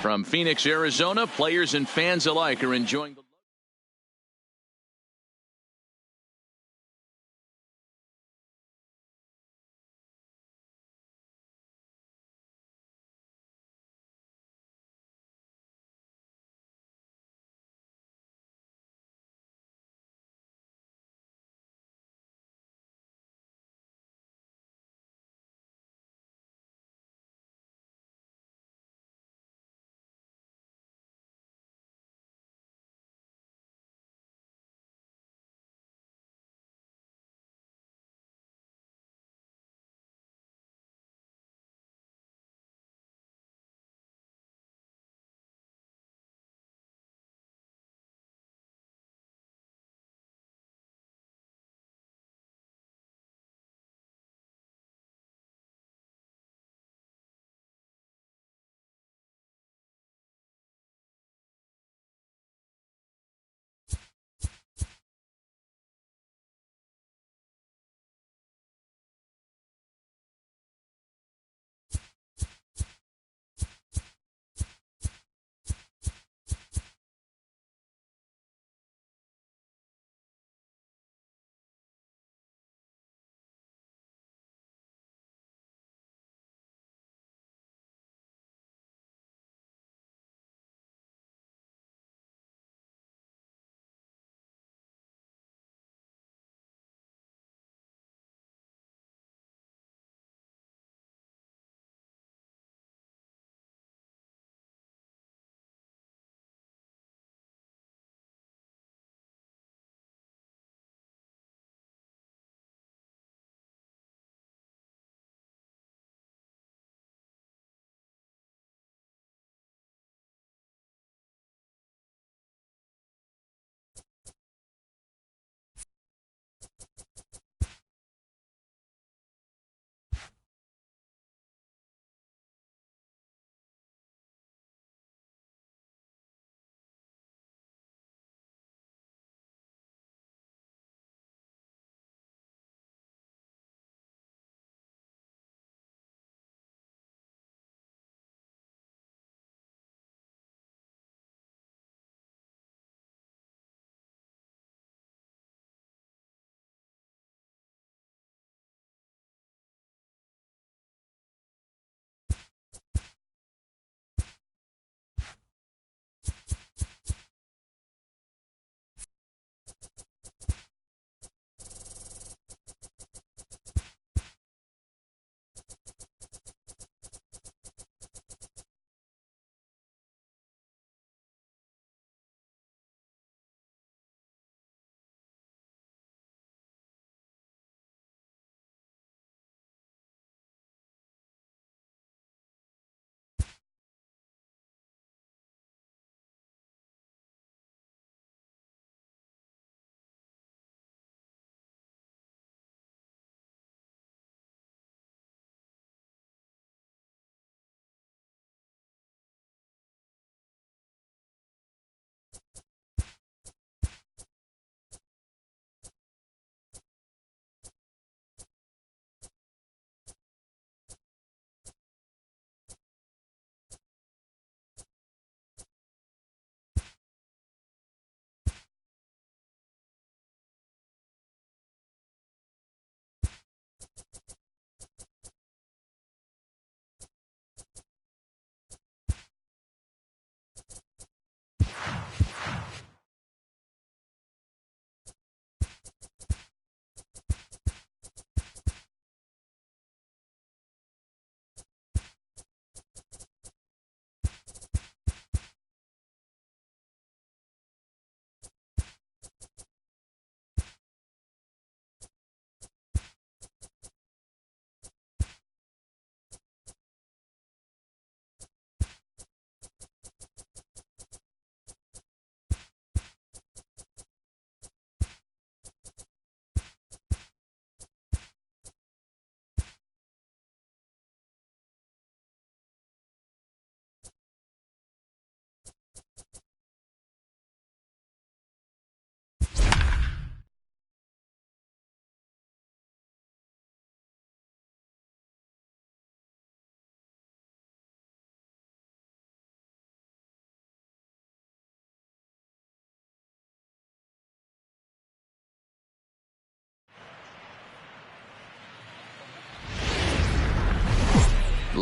From Phoenix, Arizona, players and fans alike are enjoying the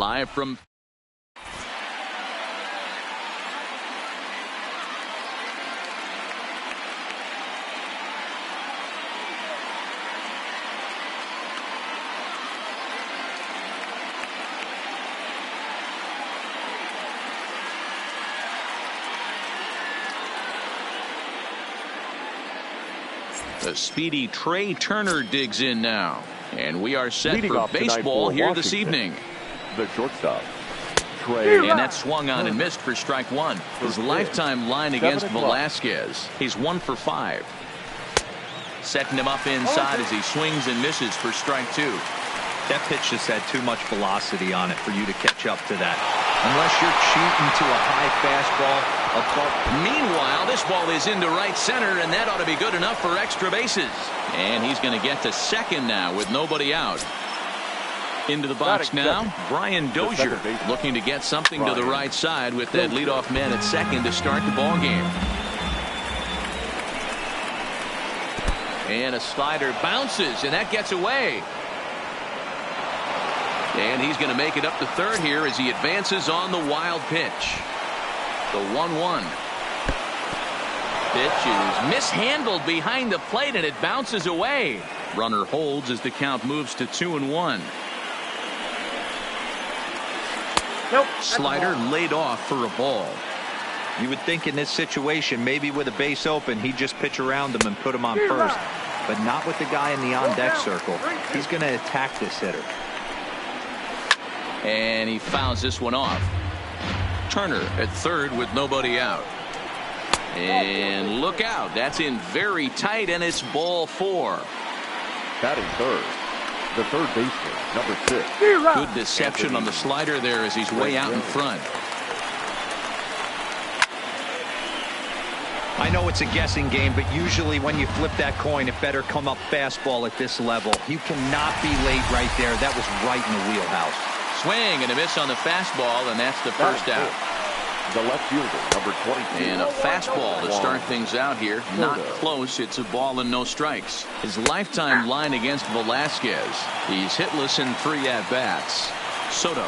Live from the speedy Trey Turner digs in now. And we are set for baseball here this evening. The shortstop, Trey. And that swung on and missed for strike one. His lifetime line against Velasquez. He's 1 for 5. Setting him up inside as he swings and misses for strike 2. That pitch just had too much velocity on it for you to catch up to that. Unless you're cheating to a high fastball. Meanwhile, this ball is into right center, and that ought to be good enough for extra bases. And he's going to get to second now with nobody out. Into the box now, Brian Dozier looking to get something to the right side with that leadoff man at second to start the ball game. And a slider bounces, and that gets away. And he's going to make it up to third here as he advances on the wild pitch. The 1-1. Pitch is mishandled behind the plate, and it bounces away. Runner holds as the count moves to 2-1. Nope. Slider laid off for a ball. You would think in this situation, maybe with a base open, he'd just pitch around him and put him on first. But not with the guy in the on-deck circle. He's going to attack this hitter. And he fouls this one off. Turner at third with nobody out. And look out. That's in very tight, and it's ball 4. Batting third, the third baseman, number 6. Good deception on the slider there as he's way out in front. I know it's a guessing game, but usually when you flip that coin, it better come up fastball at this level. You cannot be late right there. That was right in the wheelhouse. Swing and a miss on the fastball, and that's the first out. The left fielder, number 22. And a fastball to start things out here. Not close. It's a ball and no strikes. His lifetime line against Velasquez. He's hitless in 3 at-bats. Soto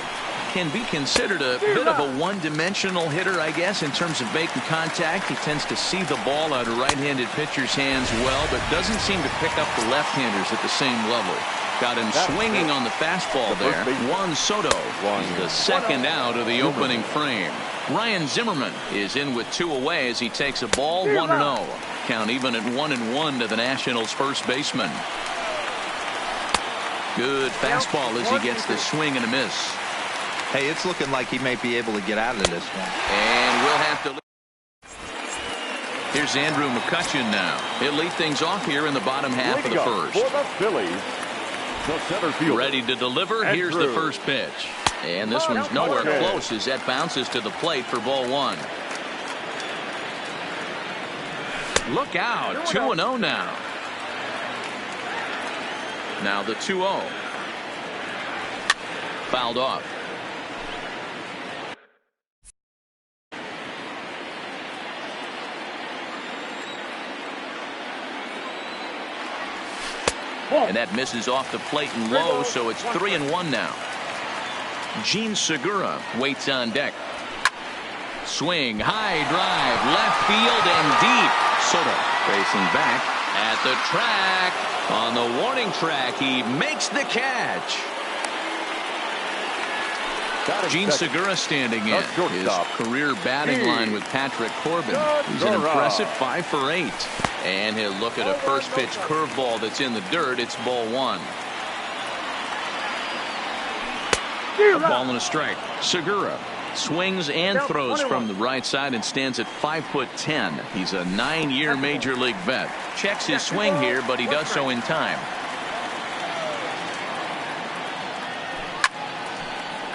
can be considered a bit of a one-dimensional hitter, I guess, in terms of making contact. He tends to see the ball out of right-handed pitchers' hands well, but doesn't seem to pick up the left-handers at the same level. Got him swinging on the fastball there. Juan Soto is the second out of the opening frame. Ryan Zimmerman is in with 2 away as he takes a ball 1-0. Count even at 1-1 to the Nationals' first baseman. Good fastball as he gets the swing and a miss. Hey, it's looking like he may be able to get out of this one. And we'll have to. Here's Andrew McCutchen now. He'll lead things off here in the bottom half of the first. For the Phillies, the center fielder, ready to deliver. Here's the first pitch. And this one's nowhere close as that bounces to the plate for ball 1. Look out. 2-0 now. Now the 2-0. Fouled off. And that misses off the plate and low, so it's 3-1 now. Gene Segura waits on deck. Swing, high drive, left field and deep. Soto facing back at the track. On the warning track, he makes the catch. Gene Segura standing in. His career batting line with Patrick Corbin. He's an impressive 5 for 8. And he'll look at a first pitch curveball that's in the dirt. It's ball 1. A ball and a strike. Segura swings and throws from the right side and stands at 5'10". He's a 9-year major league vet. Checks his swing here, but he does so in time.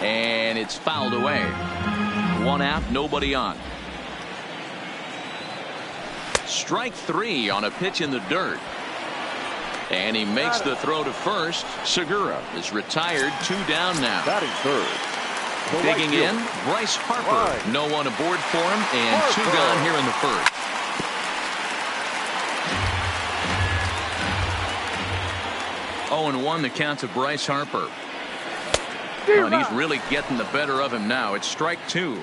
And it's fouled away. 1 out, nobody on. Strike 3 on a pitch in the dirt. And he makes the throw to first. Segura is retired. 2 down now. Batting third. Digging in, Bryce Harper. No one aboard for him, and 2 gone here in the first. Oh, and 1 the count to Bryce Harper. Oh, and he's really getting the better of him now. It's strike two.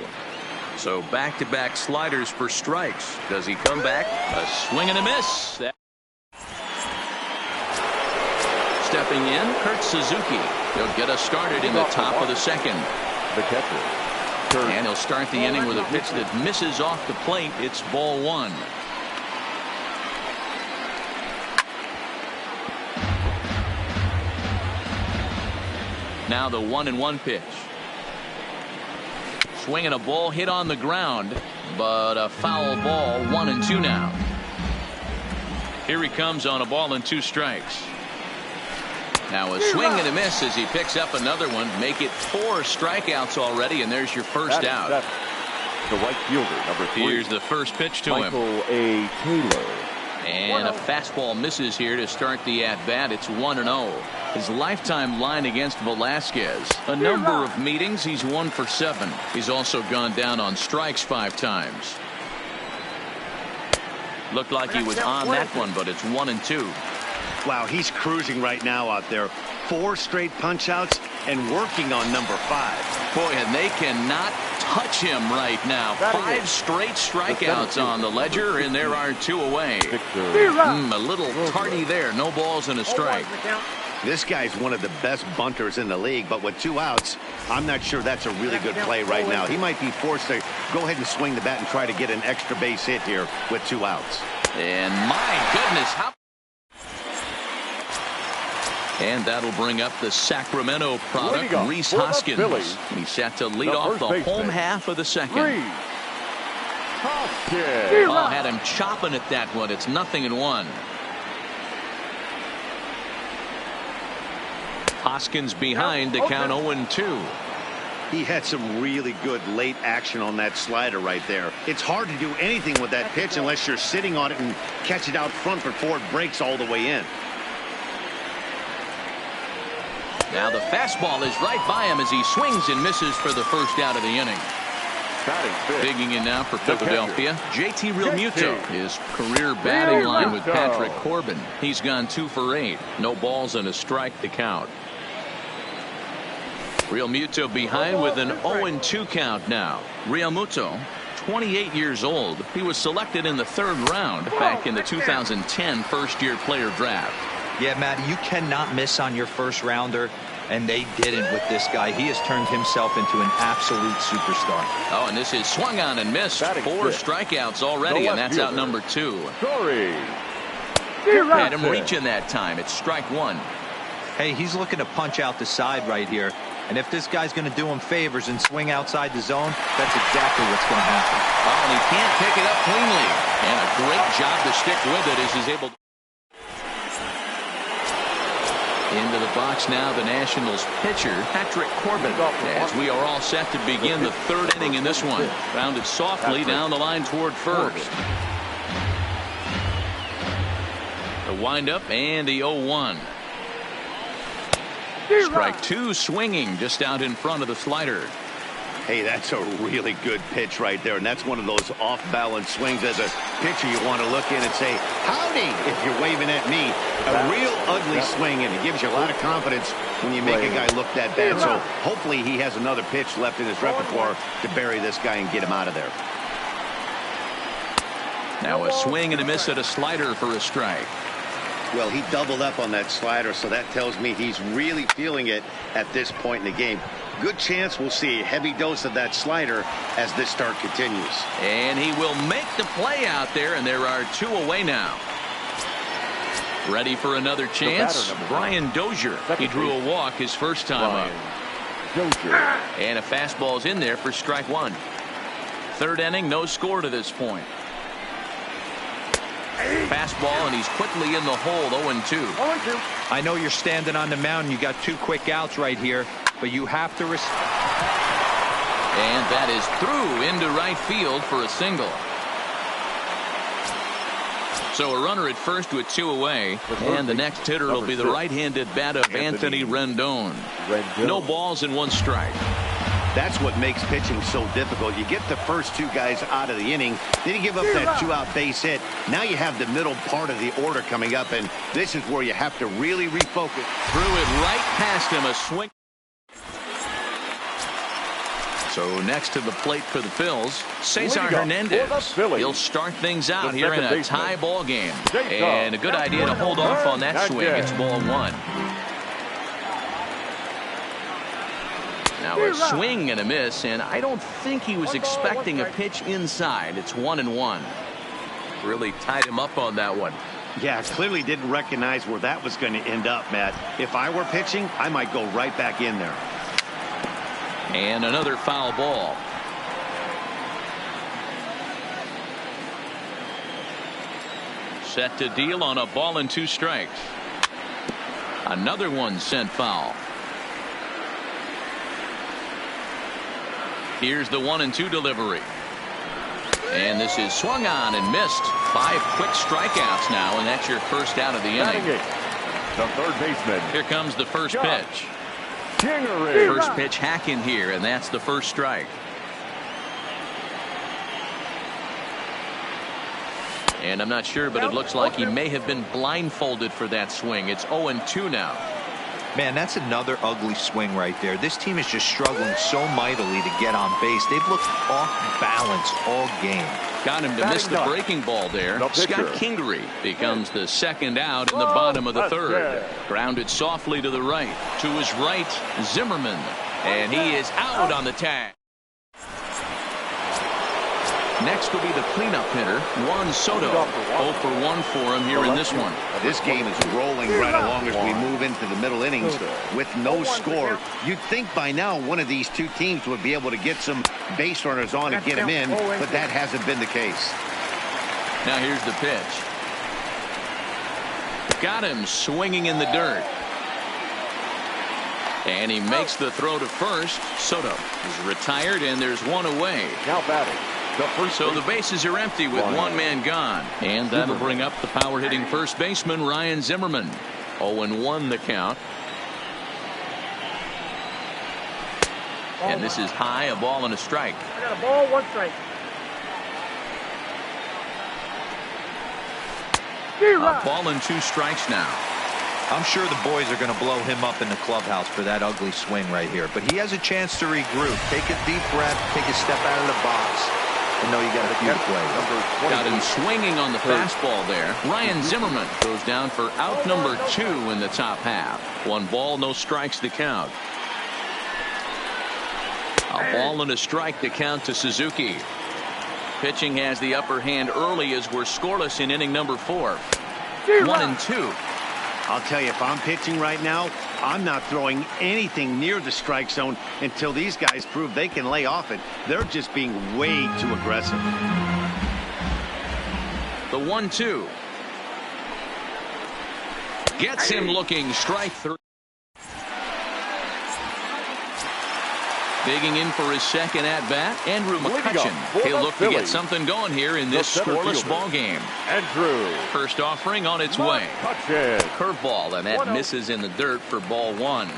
So back-to-back sliders for strikes. Does he come back? A swing and a miss. Stepping in, Kurt Suzuki. He'll get us started in the top of the second. The catcher. And he'll start the inning with a pitch that misses off the plate. It's ball one. Now the 1-1 pitch. Swinging a ball hit on the ground, but a foul ball. 1-2 now. Here he comes on a ball and 2 strikes. Now a swing and a miss as he picks up another one. Make it 4 strikeouts already, and there's your first out. The right fielder, number 3. Here's the first pitch to Michael him. A. Taylor. And a fastball misses here to start the at-bat. It's 1-0. His lifetime line against Velasquez. A number of meetings. He's 1 for 7. He's also gone down on strikes 5 times. Looked like he was on that one, but it's 1-2. Wow, he's cruising right now out there. 4 straight punch-outs and working on number 5. Boy, and they cannot touch him right now. 5 straight strikeouts on the ledger, and there are 2 away. A little tardy there. No balls and a strike. This guy's one of the best bunters in the league, but with 2 outs, I'm not sure that's a really good play right now. He might be forced to go ahead and swing the bat and try to get an extra base hit here with 2 outs. And my goodness, how... And that'll bring up the Sacramento product, Rhys Hoskins. He's set to lead off the home half of the second. Oh, had him chopping at that one. It's 0-1. Hoskins behind to count 0-2. He had some really good late action on that slider right there. It's hard to do anything with that pitch unless you're sitting on it and catch it out front before it breaks all the way in. Now the fastball is right by him as he swings and misses for the first out of the inning. Digging in now for Philadelphia, JT Realmuto. His career batting line with Patrick Corbin. He's gone 2 for 8. No balls and a strike to count. Realmuto behind with an 0-2 count now. Realmuto, 28 years old. He was selected in the 3rd round back in the 2010 first-year player draft. Yeah, Matt, you cannot miss on your first rounder, and they didn't with this guy. He has turned himself into an absolute superstar. Oh, and this is swung on and missed. 4 strikeouts already, and that's out number 2. Had him reaching that time. It's strike 1. Hey, he's looking to punch out the side right here. And if this guy's going to do him favors and swing outside the zone, that's exactly what's going to happen. Oh, and he can't pick it up cleanly. And a great job to stick with it as he's able to. Into the box now, the Nationals pitcher, Patrick Corbin, as we are all set to begin the 3rd inning in this one. Grounded softly down the line toward first. The windup and the 0-1. Strike 2 swinging just out in front of the slider. Hey, that's a really good pitch right there, and that's one of those off-balance swings. As a pitcher, you want to look in and say, howdy, if you're waving at me. A real ugly swing, and it gives you a lot of confidence when you make a guy look that bad. So hopefully he has another pitch left in his repertoire to bury this guy and get him out of there. Now a swing and a miss at a slider for a strike. Well, he doubled up on that slider, so that tells me he's really feeling it at this point in the game. Good chance we'll see a heavy dose of that slider as this start continues. And he will make the play out there, and there are 2 away now. Ready for another chance? Brian Dozier. He drew a walk his first time up. And a fastball's in there for strike 1. 3rd inning, no score to this point. Fastball, and he's quickly in the hole. 0-2. I know you're standing on the mound. You got 2 quick outs right here, but you have to. And that is through into right field for a single. So a runner at first with 2 away, and the next hitter will be the right-handed bat of Anthony Rendon. No balls and 1 strike. That's what makes pitching so difficult. You get the first 2 guys out of the inning, then you give up that 2-out base hit. Now you have the middle part of the order coming up, and this is where you have to really refocus. Threw it right past him, a swing. So next to the plate for the Phils, Cesar Hernandez. He'll start things out here in a tie ball game. And a good idea to hold off on that swing. It's ball one. Now a swing and a miss, and I don't think he was expecting a pitch inside. It's 1-1. Really tied him up on that one. Yeah, clearly didn't recognize where that was going to end up, Matt. If I were pitching, I might go right back in there. And another foul ball. Set to deal on a ball and 2 strikes. Another one sent foul. Here's the 1-2 delivery. And this is swung on and missed. 5 quick strikeouts now, and that's your first out of the inning. The third baseman. Here comes the first pitch. First pitch hack in here, and that's the first strike. And I'm not sure, but it looks like he may have been blindfolded for that swing. It's 0-2 now. Man, that's another ugly swing right there. This team is just struggling so mightily to get on base. They've looked off balance all game. Got him to miss the breaking ball there. Scott Kingery becomes the second out in the bottom of the third. Grounded softly to the right. To his right, Zimmerman. And he is out on the tag. Next will be the cleanup hitter, Juan Soto. 0 for 1 for him here in this one. This game is rolling right along as we move into the middle innings with no score. You'd think by now one of these two teams would be able to get some base runners on and get them in, but that hasn't been the case. Now here's the pitch. Got him swinging in the dirt. And he makes the throw to first. Soto is retired, and there's one away. Now batting. So the bases are empty with one man gone. And that'll bring up the power-hitting first baseman, Ryan Zimmerman. 0-1 the count. And this is high, a ball and a strike. I got a ball, 1 strike. A ball and 2 strikes now. I'm sure the boys are going to blow him up in the clubhouse for that ugly swing right here. But he has a chance to regroup. Take a deep breath. Take a step out of the box. And know you got a few play. Got him swinging on the fastball there. Ryan Zimmerman goes down for out number 2 in the top half. 1 ball, no strikes to count. A ball and a strike to count to Suzuki. Pitching has the upper hand early as we're scoreless in inning number 4. 1-2. I'll tell you, if I'm pitching right now, I'm not throwing anything near the strike zone until these guys prove they can lay off it. They're just being way too aggressive. The 1-2. Gets him looking. Strike 3. Digging in for his second at-bat, Andrew McCutchen. He'll look to get something going here in this scoreless ball game. Andrew. First offering on its way. Curveball, and that misses in the dirt for ball 1.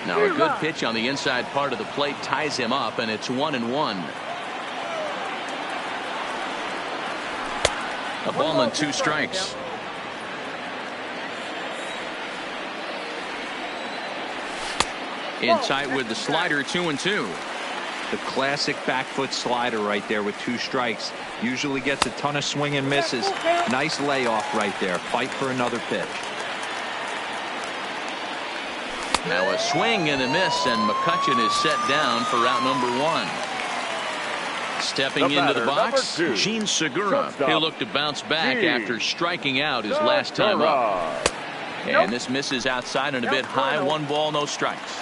Now a good pitch on the inside part of the plate ties him up, and it's 1-1. A ball and 2 strikes. In tight with the slider, 2-2. The classic back foot slider right there with 2 strikes. Usually gets a ton of swing and misses. Nice layoff right there. Fight for another pitch. Now a swing and a miss, and McCutchen is set down for out number 1. Stepping into the box, Gene Segura. He'll look to bounce back after striking out his last time up. And this misses outside and a bit high. 1 ball, no strikes.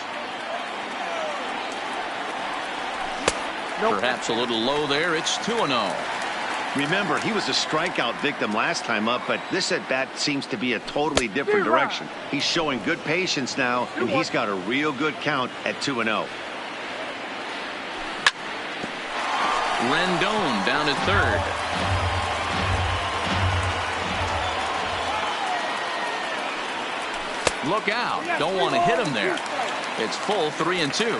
Perhaps a little low there. It's 2-0. Remember, he was a strikeout victim last time up, but this at-bat seems to be a totally different direction. He's showing good patience now, and he's got a real good count at 2-0. Rendon down at third. Look out. Don't want to hit him there. It's full 3-2.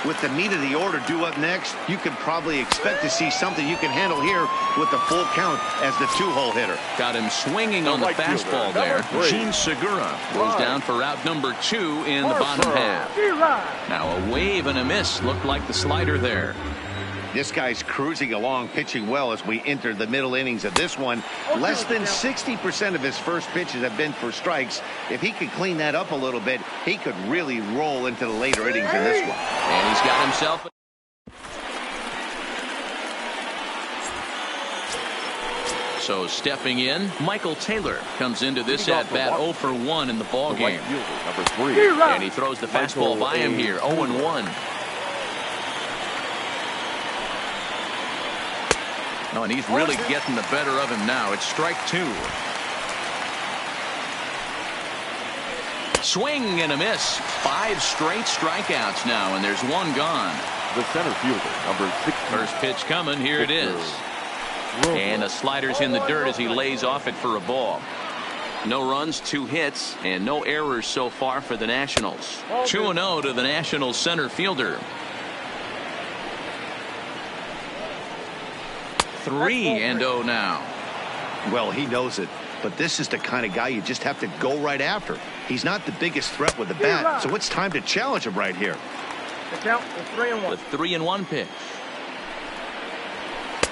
With the meat of the order due up next, you can probably expect to see something you can handle here with the full count as the 2-hole hitter. Got him swinging on the fastball there. Gene Segura goes down for out number 2 in the bottom half. Now a wave and a miss looked like the slider there. This guy's cruising along, pitching well as we enter the middle innings of this one. Less than 60% of his first pitches have been for strikes. If he could clean that up a little bit, he could really roll into the later innings in this one. And he's got himself. So stepping in, Michael Taylor comes into this at-bat 0 for 1 in the ball game. Number 3. And he throws the fastball by him here, 0-1. Oh, and he's really getting the better of him now. It's strike 2. Swing and a miss. 5 straight strikeouts now, and there's 1 gone. The center fielder, number 6. First pitch coming. Here it is. And the slider's in the dirt as he lays off it for a ball. No runs, 2 hits, and no errors so far for the Nationals. 2-0 to the Nationals center fielder. 3-0 now. Well, he knows it, but this is the kind of guy you just have to go right after. He's not the biggest threat with the bat, so it's time to challenge him right here. The count is 3-1. The 3-1 pitch.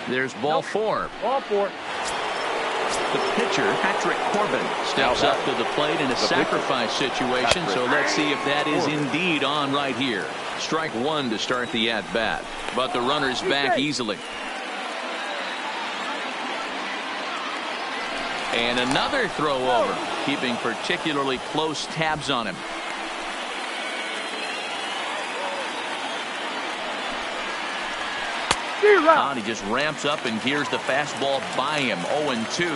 There's ball 4. Ball 4. The pitcher, Patrick Corbin, steps up to the plate in a sacrifice situation, so let's see if that is indeed on right here. Strike 1 to start the at-bat, but the runner's back easily. And another throw over, keeping particularly close tabs on him. And he just ramps up and hears the fastball by him. 0-2.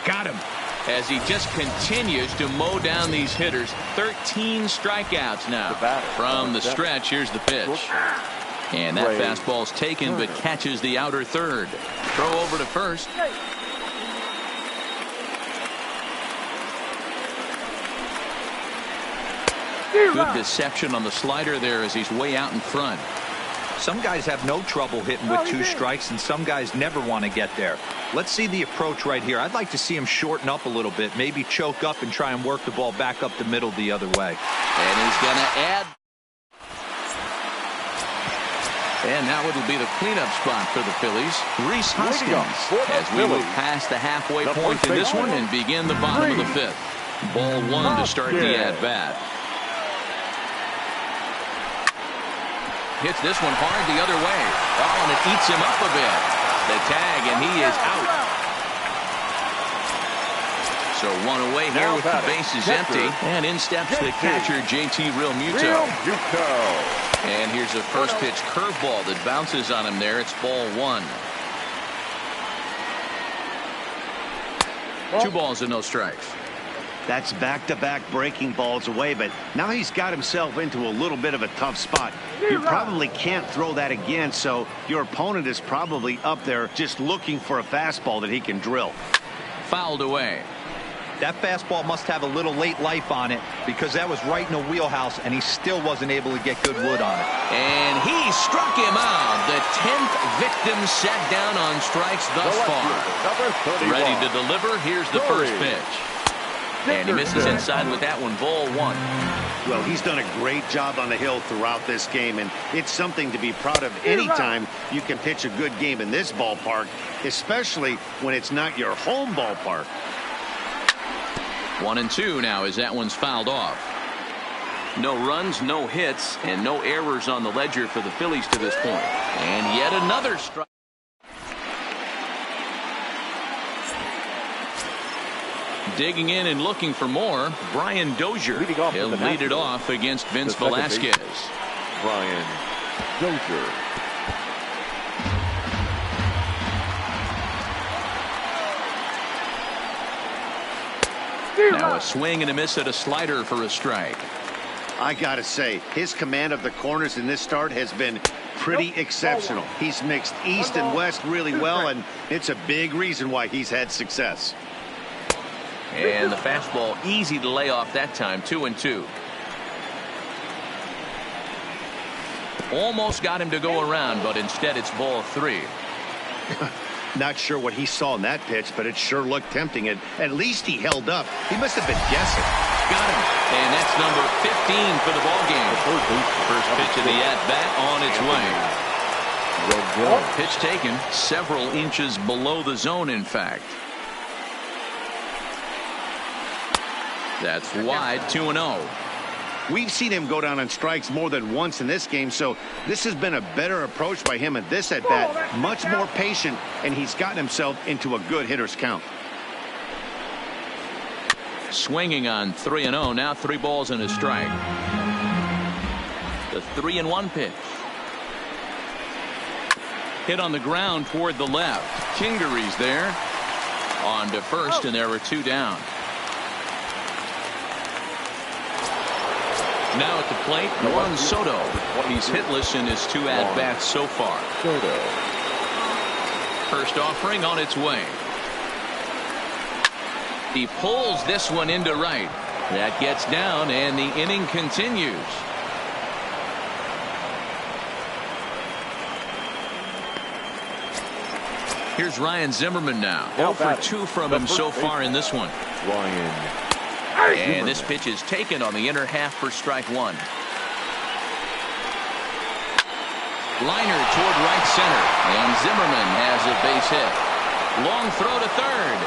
Got him. As he just continues to mow down these hitters. 13 strikeouts now from the stretch. Here's the pitch. And that fastball's taken but catches the outer third. Throw over to first. Good deception on the slider there as he's way out in front. Some guys have no trouble hitting with 2 strikes, and some guys never want to get there. Let's see the approach right here. I'd like to see him shorten up a little bit, maybe choke up and try and work the ball back up the middle the other way. And he's going to add. And now it'll be the cleanup spot for the Phillies. Rhys Hoskins as we move past the halfway point in this one and begin the bottom of the 5th. Ball 1 to start the at-bat. Hits this one hard the other way. Oh, and it eats him up a bit. The tag, and he is out. So 1 away here with the bases empty. And in steps the catcher, JT Realmuto. And here's a first pitch curveball that bounces on him there. It's ball 1. 2 balls and no strikes. That's back-to-back breaking balls away, but now he's got himself into a little bit of a tough spot. You probably can't throw that again, so your opponent is probably up there just looking for a fastball that he can drill. Fouled away. That fastball must have a little late life on it because that was right in the wheelhouse, and he still wasn't able to get good wood on it. And he struck him out. The 10th victim set down on strikes thus far. Ready to deliver. Here's the first pitch. And he misses inside with that one. Ball 1. Well, he's done a great job on the hill throughout this game, and it's something to be proud of anytime you can pitch a good game in this ballpark, especially when it's not your home ballpark. 1-2 now as that one's fouled off. No runs, no hits, and no errors on the ledger for the Phillies to this point. And yet another strike. Digging in and looking for more, Brian Dozier. He'll lead it off against Vince Velasquez. Brian Dozier. Now a swing and a miss at a slider for a strike. I gotta say, his command of the corners in this start has been pretty exceptional. He's mixed east and west really well, and it's a big reason why he's had success. And the fastball easy to lay off that time. 2-2. Almost got him to go around, but instead it's ball 3. Not sure what he saw in that pitch, but it sure looked tempting. At least he held up. He must have been guessing. Got him. And that's number 15 for the ball game. First pitch of the at-bat on its way. Pitch taken several inches below the zone, in fact. That's wide. 2-0. We've seen him go down on strikes more than once in this game, so this has been a better approach by him at this at-bat. Much more patient, and he's gotten himself into a good hitter's count. Swinging on 3-0. Now 3 balls and a strike. The 3-1 pitch. Hit on the ground toward the left. Kingery's there. On to first, and there were 2 down. Now at the plate, Juan Soto. He's hitless in his 2 at-bats so far. First offering on its way. He pulls this one into right. That gets down, and the inning continues. Here's Ryan Zimmerman now. 0 for 2 from him so far in this one. And this pitch is taken on the inner half for strike 1. Liner toward right center. And Zimmerman has a base hit. Long throw to third.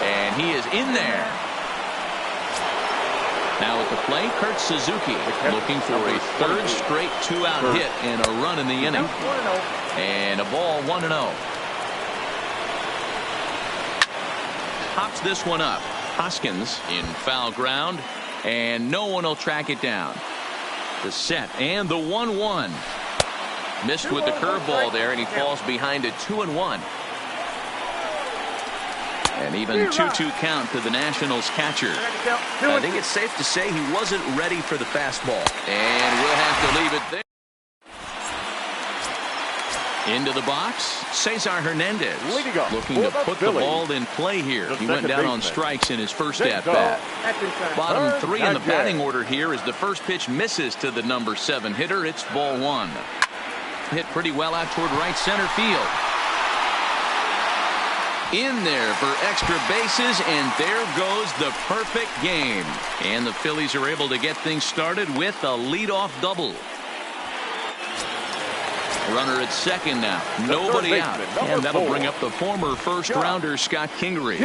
And he is in there. Now at the plate, Kurt Suzuki looking for a 3rd straight 2-out hit and a run in the inning. And a ball 1-0. Pops this one up. Hoskins in foul ground, and no one will track it down. The set and the 1-1. Missed with the curveball there, and he falls behind a 2-1. And even 2-2 count to the Nationals catcher. I think it's safe to say he wasn't ready for the fastball. And we'll have to leave it there. Into the box, Cesar Hernandez looking to put the ball in play here. He went down on strikes in his first at-bat. Bottom 3 in the batting order here as the first pitch misses to the number 7 hitter. It's ball 1. Hit pretty well out toward right center field. In there for extra bases, and there goes the perfect game. And the Phillies are able to get things started with a leadoff double. Runner at second now. Nobody out. And that'll bring up the former first-rounder Scott Kingery.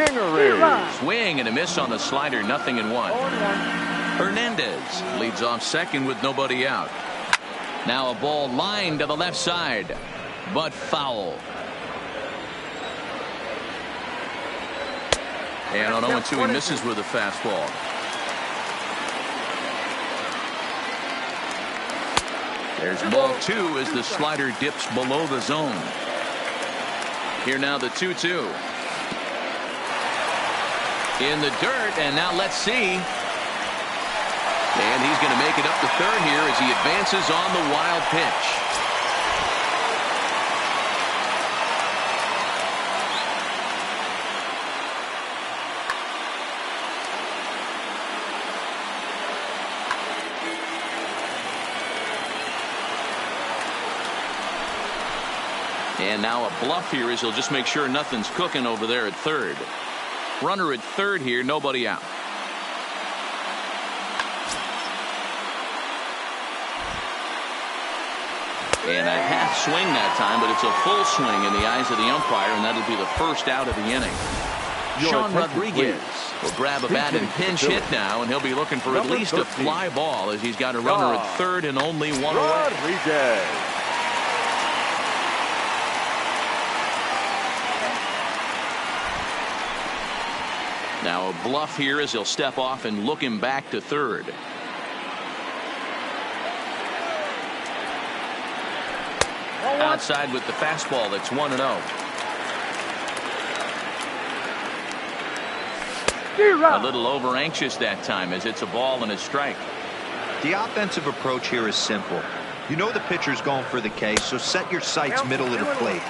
Swing and a miss on the slider. 0-1. Hernandez leads off second with nobody out. Now a ball lined to the left side, but foul. And on 0-2 he misses with a fastball. There's ball 2 as the slider dips below the zone. Here now the 2-2. In the dirt, and now let's see. And he's going to make it up to third here as he advances on the wild pitch. And now a bluff here as he'll just make sure nothing's cooking over there at third. Runner at third here, nobody out. And a half swing that time, but it's a full swing in the eyes of the umpire, and that'll be the first out of the inning. Sean Rodriguez will grab a bat and pinch hit now, and he'll be looking for at least a fly ball as he's got a runner at third and only one away. Now a bluff here as he'll step off and look him back to third. Outside with the fastball. That's 1-0. A little over anxious that time as it's a ball and a strike. The offensive approach here is simple. You know the pitcher's going for the K, so set your sights middle of the plate.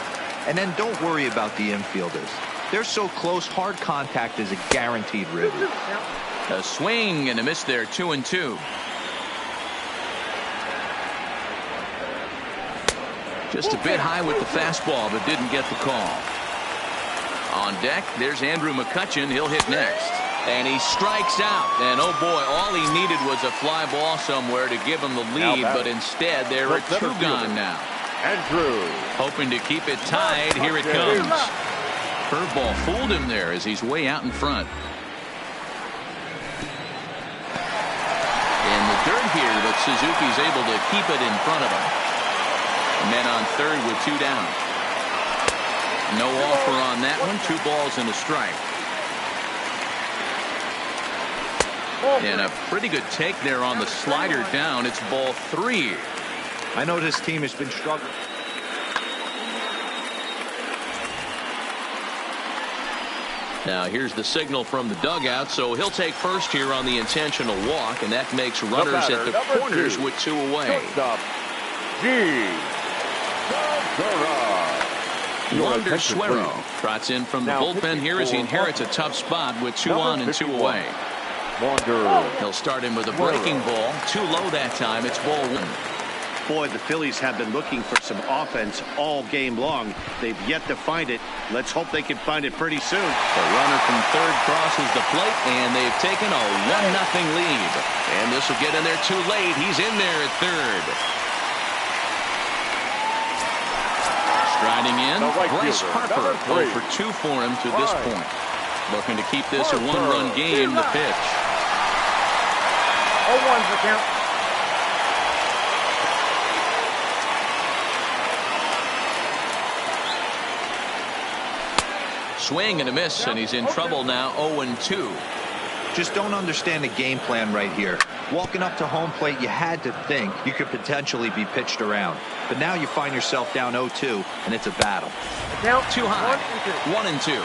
And then don't worry about the infielders. They're so close, hard contact is a guaranteed river. A swing and a miss there, 2-2. Just a bit high with the fastball, but didn't get the call. On deck, there's Andrew McCutchen. He'll hit next. And he strikes out. And oh boy, all he needed was a fly ball somewhere to give him the lead, but instead there are two gone now. Andrew. Hoping to keep it tied. Here it comes. Curveball fooled him there as he's way out in front. In the dirt here, but Suzuki's able to keep it in front of him. Men on third with two down. No offer on that one. 2 balls and a strike. And a pretty good take there on the slider down. It's ball 3. I know this team has been struggling. Now here's the signal from the dugout, so he'll take first here on the intentional walk, and that makes runners at the corners with 2 away. Wander Suero trots in from the bullpen here as he inherits a tough spot with 2 on and 2 away. He'll start him with a breaking ball. Too low that time. It's ball 1. Boy, the Phillies have been looking for some offense all game long. They've yet to find it. Let's hope they can find it pretty soon. The runner from third crosses the plate, and they've taken a 1-0 lead. And this will get in there too late. He's in there at third. Striding in, Bryce Harper. 0 for 2 for him to this point. Looking to keep this a 1-run game. The pitch. 0-1's the count. Swing and a miss, and he's in trouble now. 0-2. Just don't understand the game plan right here. Walking up to home plate, you had to think you could potentially be pitched around. But now you find yourself down 0-2, and it's a battle. Too high. 1-2.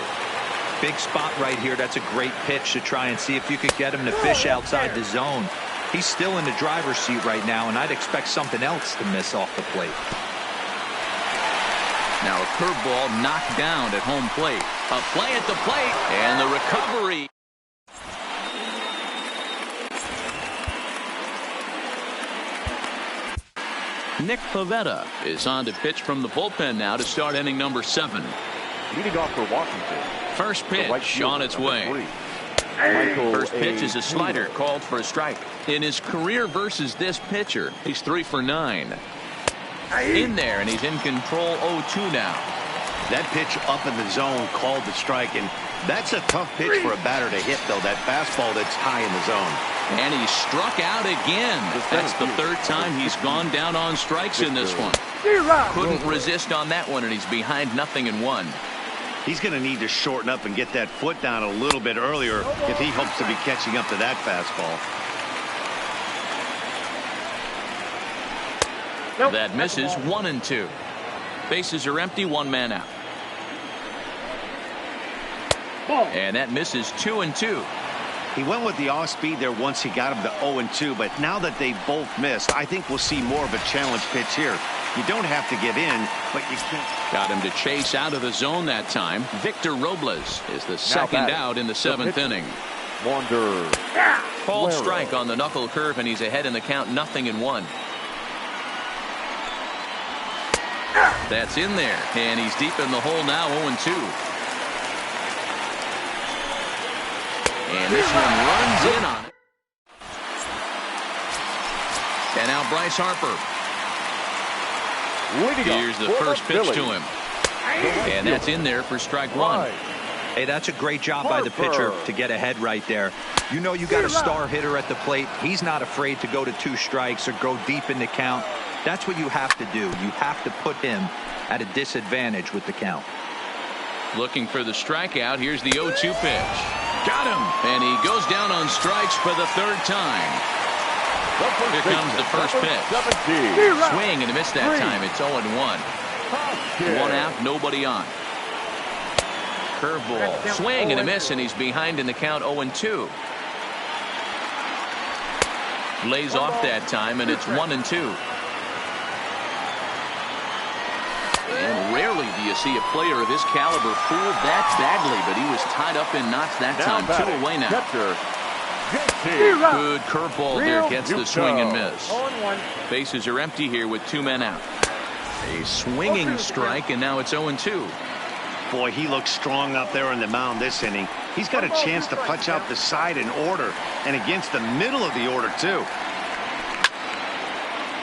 Big spot right here. That's a great pitch to try and see if you could get him to fish outside the zone. He's still in the driver's seat right now, and I'd expect something else to miss off the plate. Now a curveball knocked down at home plate. A play at the plate, and the recovery. Nick Pivetta is on to pitch from the bullpen now to start inning number 7. Leading off for Washington. First pitch on its way. First pitch is a slider called for a strike. In his career versus this pitcher, he's 3 for 9. In there, and he's in control. 0-2 now. That pitch up in the zone called the strike, and that's a tough pitch for a batter to hit, though. That fastball that's high in the zone. And he struck out again. That's the 3rd time he's gone down on strikes in this one. Couldn't resist on that one, and he's behind 0-1. He's going to need to shorten up and get that foot down a little bit earlier if he hopes to be catching up to that fastball. That misses. 1-2. Bases are empty. 1 man out. And that misses. 2-2. He went with the off speed there once he got him to 0-2, but now that they both missed, I think we'll see more of a challenge pitch here. You don't have to give in, but you can't. Got him to chase out of the zone that time. Victor Robles is the second out in the 7th inning. Wander. Called strike on the knuckle curve, and he's ahead in the count. 0-1. That's in there, and he's deep in the hole now. 0-2. And this one runs in on it. And now Bryce Harper. Here's the first pitch to him. And that's in there for strike 1. Hey, that's a great job by the pitcher to get ahead right there. You know you got a star hitter at the plate. He's not afraid to go to 2 strikes or go deep in the count. That's what you have to do. You have to put him at a disadvantage with the count. Looking for the strikeout. Here's the 0-2 pitch. Got him. And he goes down on strikes for the 3rd time. Here comes the first pitch. Swing and a miss that time. It's 0-1. 1 out, nobody on. Curveball. Swing and a miss, and he's behind in the count. 0-2. Lays off that time, and it's 1-2. And rarely Rarely do you see a player of his caliber fooled that badly, but he was tied up in knots that time. 2 away now. Good curveball there, gets the swing and miss. 0-1. Bases are empty here with 2 men out. A swinging strike, and now it's 0-2. Boy, he looks strong up there on the mound this inning. He's got a chance to punch out the side in order, and against the middle of the order, too.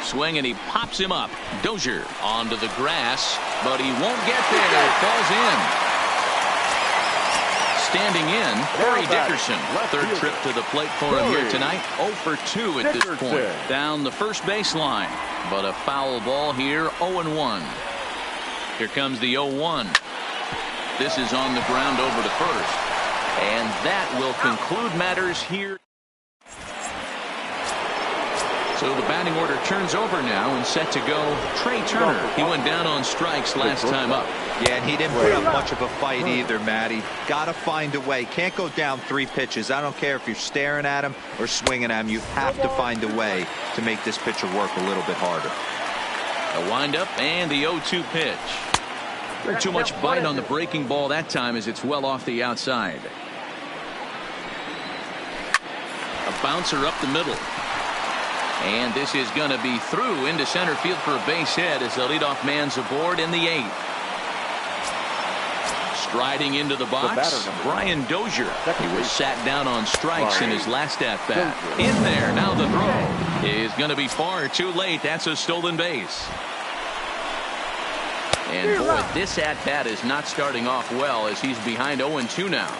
Swing, and he pops him up. Dozier onto the grass, but he won't get there. It falls in. Standing in, Corey Dickerson. Third trip to the plate for him here tonight. 0 for 2 at this point. Down the first baseline, but a foul ball here. 0-1. Here comes the 0-1. This is on the ground over to first. And that will conclude matters here. So the batting order turns over now and set to go Trey Turner. He went down on strikes last time up. Yeah, and he didn't put up much of a fight either, Matty. Got to find a way. Can't go down 3 pitches. I don't care if you're staring at him or swinging at him. You have to find a way to make this pitcher work a little bit harder. A windup and the 0-2 pitch. Too much bite on the breaking ball that time as it's well off the outside. A bouncer up the middle. And this is going to be through into center field for a base hit as the leadoff man's aboard in the 8th. Striding into the box, Brian Dozier. He was sat down on strikes in his last at-bat. In there, now the throw is going to be far too late. That's a stolen base. And boy, this at-bat is not starting off well as he's behind 0-2 now.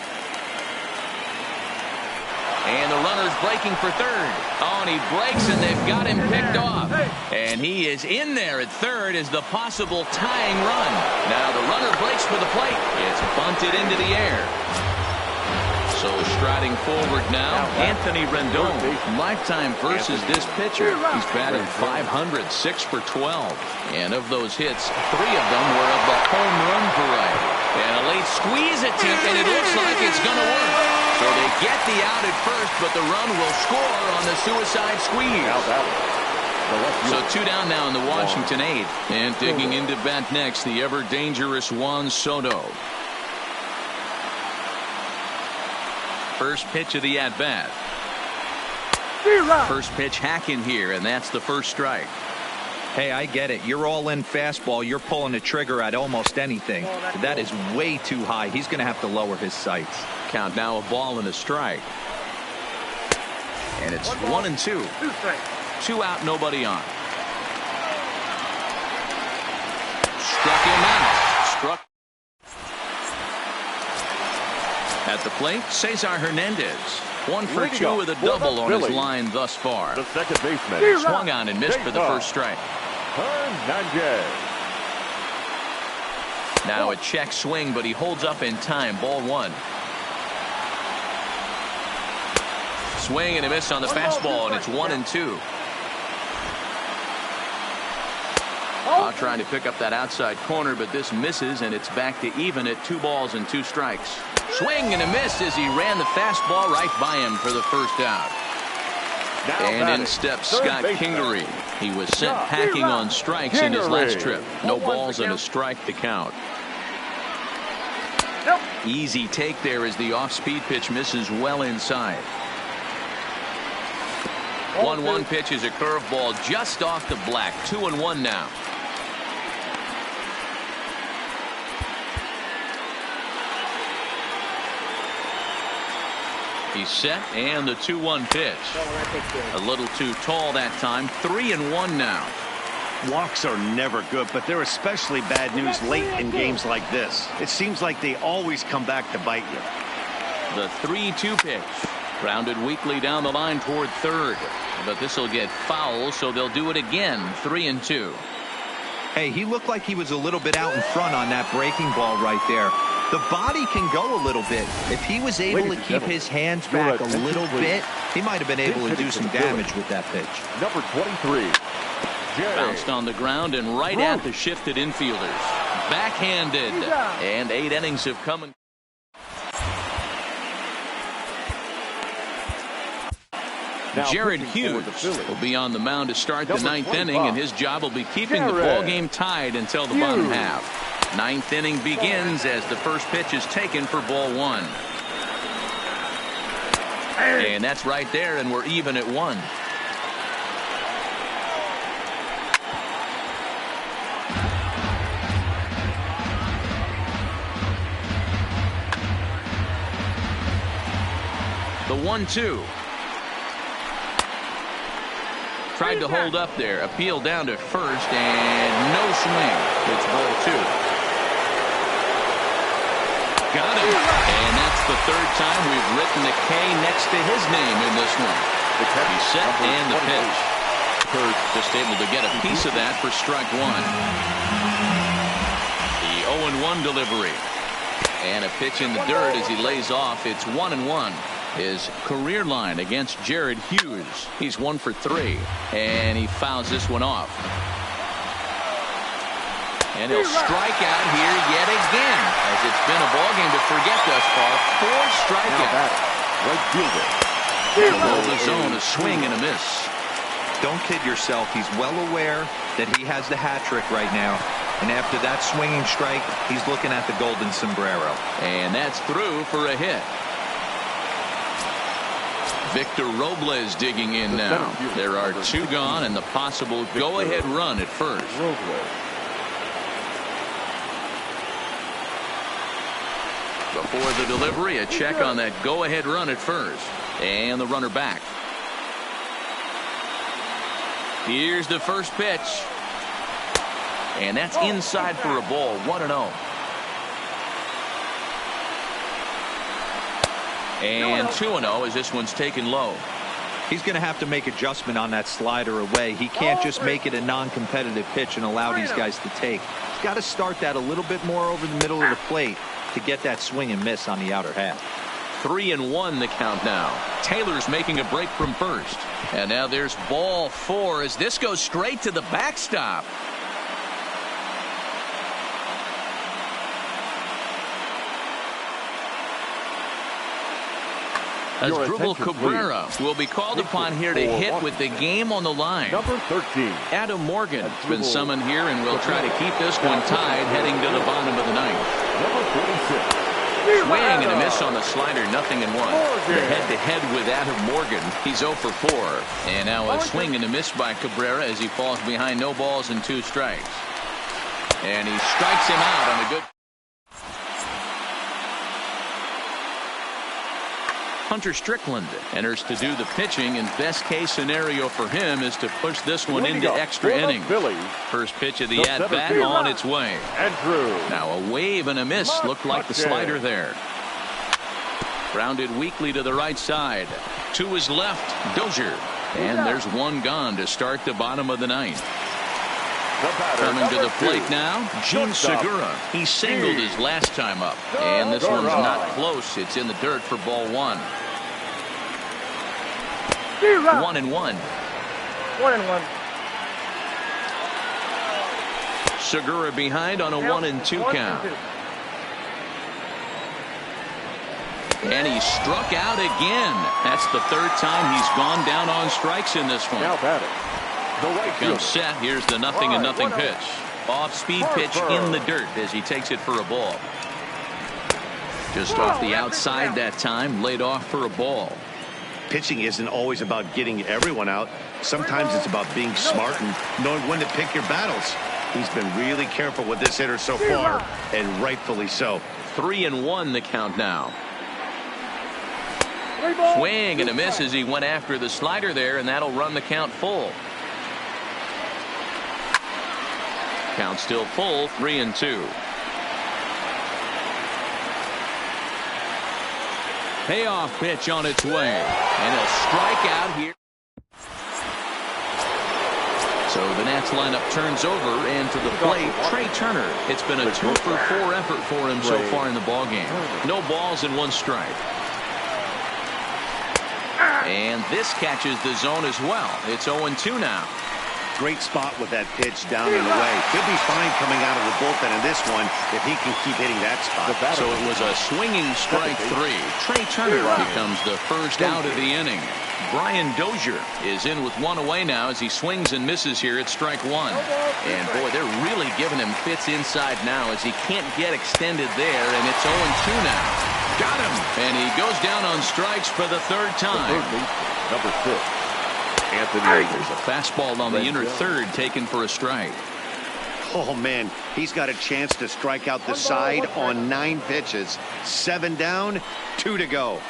And the runner's breaking for third. Oh, and he breaks, and they've got him picked off. And he is in there at third as the possible tying run. Now the runner breaks for the plate. It's bunted into the air. So striding forward now, Anthony Rendon. Lifetime versus this pitcher. He's batted .500, 6 for 12. And of those hits, 3 of them were of the home run variety. And a late squeeze attempt, and it looks like it's going to work. So they get the out at first, but the run will score on the suicide squeeze. So 2 down now in the Washington 8th. And digging into bat next, the ever-dangerous Juan Soto. First pitch of the at-bat. First pitch hack in here, and that's the first strike. Hey, I get it. You're all in fastball. You're pulling the trigger at almost anything. That is way too high. He's going to have to lower his sights. Count now, a ball and a strike. And it's 1-2. 2 out, nobody on. Struck him out. Struck. At the plate, Cesar Hernandez. 1 for 2 with a double on his line thus far. The second baseman Swung on and missed for the first strike. Hernandez. Now a check swing, but he holds up in time. Ball 1. Swing and a miss on the fastball, and it's 1-2. Trying to pick up that outside corner, but this misses, and it's back to even at 2 balls and 2 strikes. Swing and a miss as he ran the fastball right by him for the first out. And in steps Scott Kingery. He was sent packing on strikes in his last trip. No balls and a strike to count. Easy take there as the off-speed pitch misses well inside. 1-1 pitch is a curveball just off the black. 2-1 now. He's set, and the 2-1 pitch. A little too tall that time. 3-1 now. Walks are never good, but they're especially bad news late in games like this. It seems like they always come back to bite you. The 3-2 pitch. Grounded weakly down the line toward third. But this will get foul, so they'll do it again. 3-2. Hey, he looked like he was a little bit out in front on that breaking ball right there. The body can go a little bit. If he was able to keep his hands back a little bit, he might have been able to do some damage with that pitch. Number 23. Bounced on the ground and right at the shifted infielders. Backhanded. And 8 innings have come and Jared Hughes will be on the mound to start the 9th inning, and his job will be keeping the ball game tied until the bottom half. Ninth inning begins as the first pitch is taken for ball one. And that's right there, and we're even at 1. The 1-2. Tried to hold up there. Appeal down to first, and no swing. It's ball 2. Got him. And that's the third time we've written the K next to his name in this one. He's set and the pitch. Just able to get a piece of that for strike 1. The 0-1 delivery. And a pitch in the dirt as he lays off. It's 1-1. His career line against Jared Hughes. He's 1 for 3. And he fouls this one off. And he'll strike out here yet again, as it's been a ballgame to forget thus far. 4 strikeouts. Right fielder. Below the zone, a swing and a miss. Don't kid yourself. He's well aware that he has the hat trick right now. And after that swinging strike, he's looking at the golden sombrero. And that's through for a hit. Victor Robles digging in now. There are 2 gone and the possible go-ahead run at first. Before the delivery, a check on that go-ahead run at first. And the runner back. Here's the first pitch. And that's inside for a ball. 1-0. And 2-0 as this one's taken low. He's going to have to make adjustment on that slider away. He can't just make it a non-competitive pitch and allow these guys to take. He's got to start that a little bit more over the middle of the plate to get that swing and miss on the outer half. 3-1 the count now. Taylor's making a break from first. And now there's ball 4 as this goes straight to the backstop. Asdrubal Cabrera will be called upon here to hit with the game on the line. Number 13. Adam Morgan has been summoned here and will try to keep this one tied heading to the bottom of the ninth. Number 46. Swing and a miss on the slider, 0-1. The head-to-head with Adam Morgan. He's 0 for 4. And now a swing and a miss by Cabrera as he falls behind no balls and 2 strikes. And he strikes him out on a good. Hunter Strickland enters to do the pitching, and best case scenario for him is to push this one into extra innings. First pitch of the at-bat on its way. Now a wave and a miss. Looked like the slider there. Grounded weakly to the right side. To his left, Dozier. And there's 1 gone to start the bottom of the ninth. Coming to the plate now, Gene Segura. He singled his last time up. And this one's not close. It's in the dirt for ball 1. 1-1. Segura behind on a 1-2 count. And he struck out again. That's the 3rd time he's gone down on strikes in this one. Now batting. Comes set. Here's the 0-0 pitch. Off-speed pitch in the dirt as he takes it for a ball. Just off the outside that time. Laid off for a ball. Pitching isn't always about getting everyone out. Sometimes it's about being smart and knowing when to pick your battles. He's been really careful with this hitter so far, and rightfully so. 3-1 the count now. Swing and a miss as he went after the slider there, and that'll run the count full. Count still full, 3-2. Payoff pitch on its way, and he'll strike out here. So the Nats lineup turns over, and to the plate, Trey Turner. It's been a 2 for 4 effort for him so far in the ballgame. No balls and 1 strike. And this catches the zone as well. It's 0-2 now. Great spot with that pitch down and away. Could be fine coming out of the bullpen in this one if he can keep hitting that spot. So it was a swinging strike 3. Trey Turner becomes the first out of the inning. Brian Dozier is in with one away now as he swings and misses here at strike one. And boy, they're really giving him fits inside now as he can't get extended there, and it's 0-2 now. Got him, and he goes down on strikes for the third time. Number 6, Anthony. There's a fastball on the inner third taken for a strike. Oh, man, he's got a chance to strike out the side on 9 pitches. 7 down, 2 to go.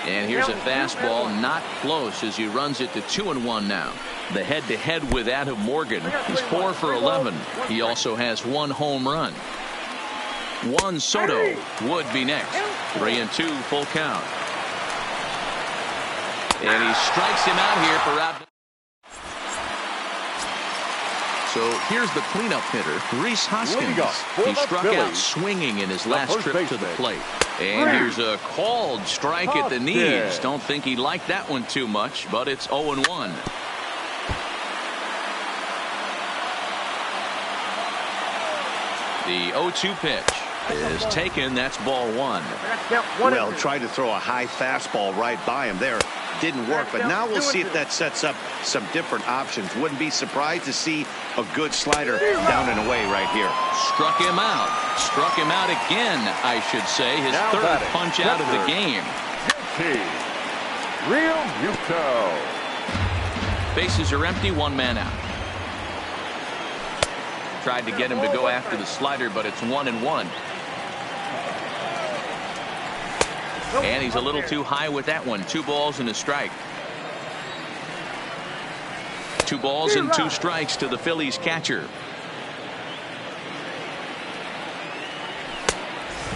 And here's a fastball, not close as he runs it to 2-1 now. The head-to-head with Adam Morgan. He's 4 for 11. He also has 1 home run. Juan Soto would be next. 3-2 full count. And he strikes him out here for out. So here's the cleanup hitter, Rhys Hoskins. He struck out swinging in his last trip to the plate. And here's a called strike at the knees. Don't think he liked that one too much, but it's 0-1. The 0-2 pitch is taken. That's ball 1. Well, tried to throw a high fastball right by him there. Didn't work, but now we'll see if that sets up some different options. Wouldn't be surprised to see a good slider down and away right here. Struck him out. Struck him out again, I should say. His third punch out of the game. Real Muto. Bases are empty, 1 man out. Tried to get him to go after the slider, but it's 1-1. And he's a little too high with that one. 2 balls and a strike. 2 balls and 2 strikes to the Phillies catcher.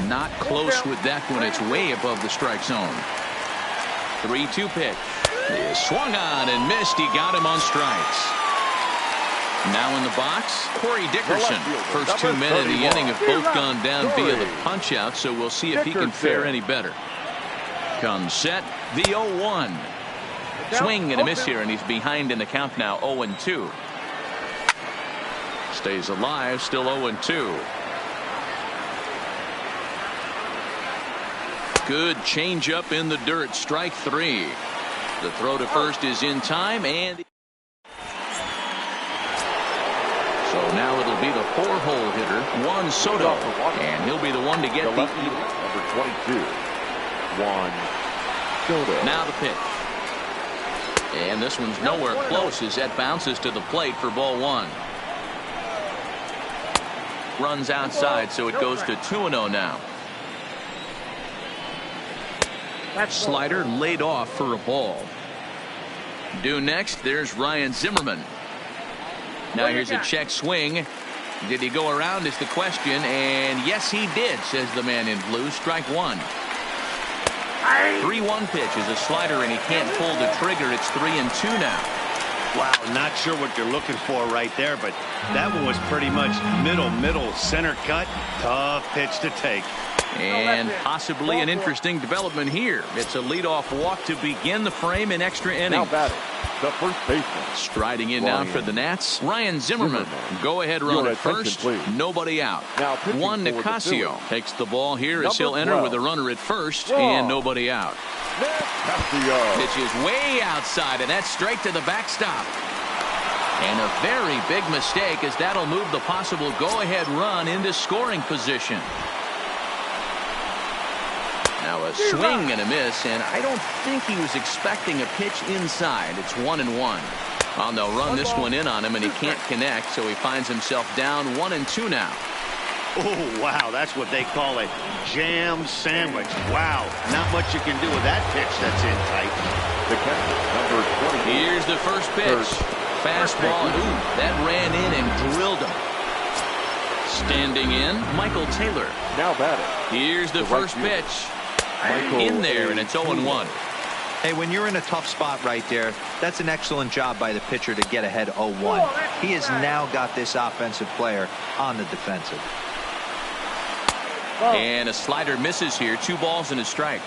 Not close with that one. It's way above the strike zone. 3-2 pitch. He swung on and missed. He got him on strikes. Now in the box, Corey Dickerson. First 2 men of the inning have both gone down via the punch out, so we'll see if he can fare any better. Comes set, the 0-1. Swing and a miss here, and he's behind in the count now, 0-2. Stays alive, still 0-2. Good changeup in the dirt, strike 3. The throw to first is in time, and so now it'll be the 4-hole hitter, Juan Soto, and he'll be the one to get the number 22. Juan Soto. Now the pitch. And this one's nowhere close as that bounces to the plate for ball 1. Runs outside, so it goes to 2-0 now. Slider laid off for a ball. Due next, there's Ryan Zimmerman. Now here's a check swing. Did he go around is the question, and yes he did, says the man in blue. Strike 1. 3-1 pitch is a slider, and he can't pull the trigger. It's 3-2 now. Wow, not sure what you're looking for right there, but that one was pretty much middle center cut. Tough pitch to take. And possibly an interesting development here. It's a leadoff walk to begin the frame in extra innings. Now batting, the first baseman. Striding in now for the Nats, Ryan Zimmerman. Go ahead run at first. Please. Nobody out. Juan Nicasio takes the ball here as he'll enter 12. with a runner at first and nobody out. Pitch is way outside, and that's straight to the backstop. And a very big mistake, as that'll move the possible go-ahead run into scoring position. Now a swing and a miss, and I don't think he was expecting a pitch inside. It's 1-1. And they'll run this one in on him, and he can't connect, so he finds himself down 1-2 now. Oh, wow, that's what they call a jam sandwich. Wow, not much you can do with that pitch that's in tight. The catcher, number 20. Here's the first pitch. Fastball, ooh, that ran in and drilled him. Standing in, Michael Taylor. Now batting. Here's the first pitch. In there, and it's 0-1. Hey, when you're in a tough spot right there, that's an excellent job by the pitcher to get ahead 0-1. He has now got this offensive player on the defensive. And a slider misses here. 2 balls and a strike.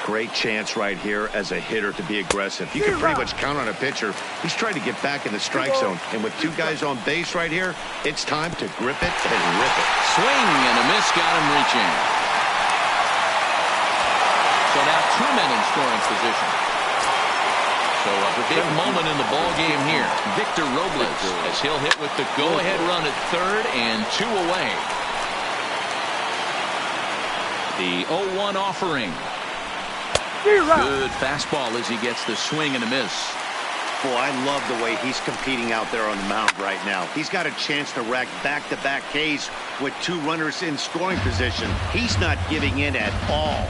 Great chance right here as a hitter to be aggressive. You can pretty much count on a pitcher. He's trying to get back in the strike zone. And with 2 guys on base right here, it's time to grip it and rip it. Swing and a miss got him reaching. So now 2 men in scoring position. So a big moment in the ball game here. Victor Robles, as he'll hit with the go-ahead run at third and 2 away. The 0-1 offering. Good fastball as he gets the swing and a miss. Boy, I love the way he's competing out there on the mound right now. He's got a chance to rack back-to-back Ks with 2 runners in scoring position. He's not giving in at all.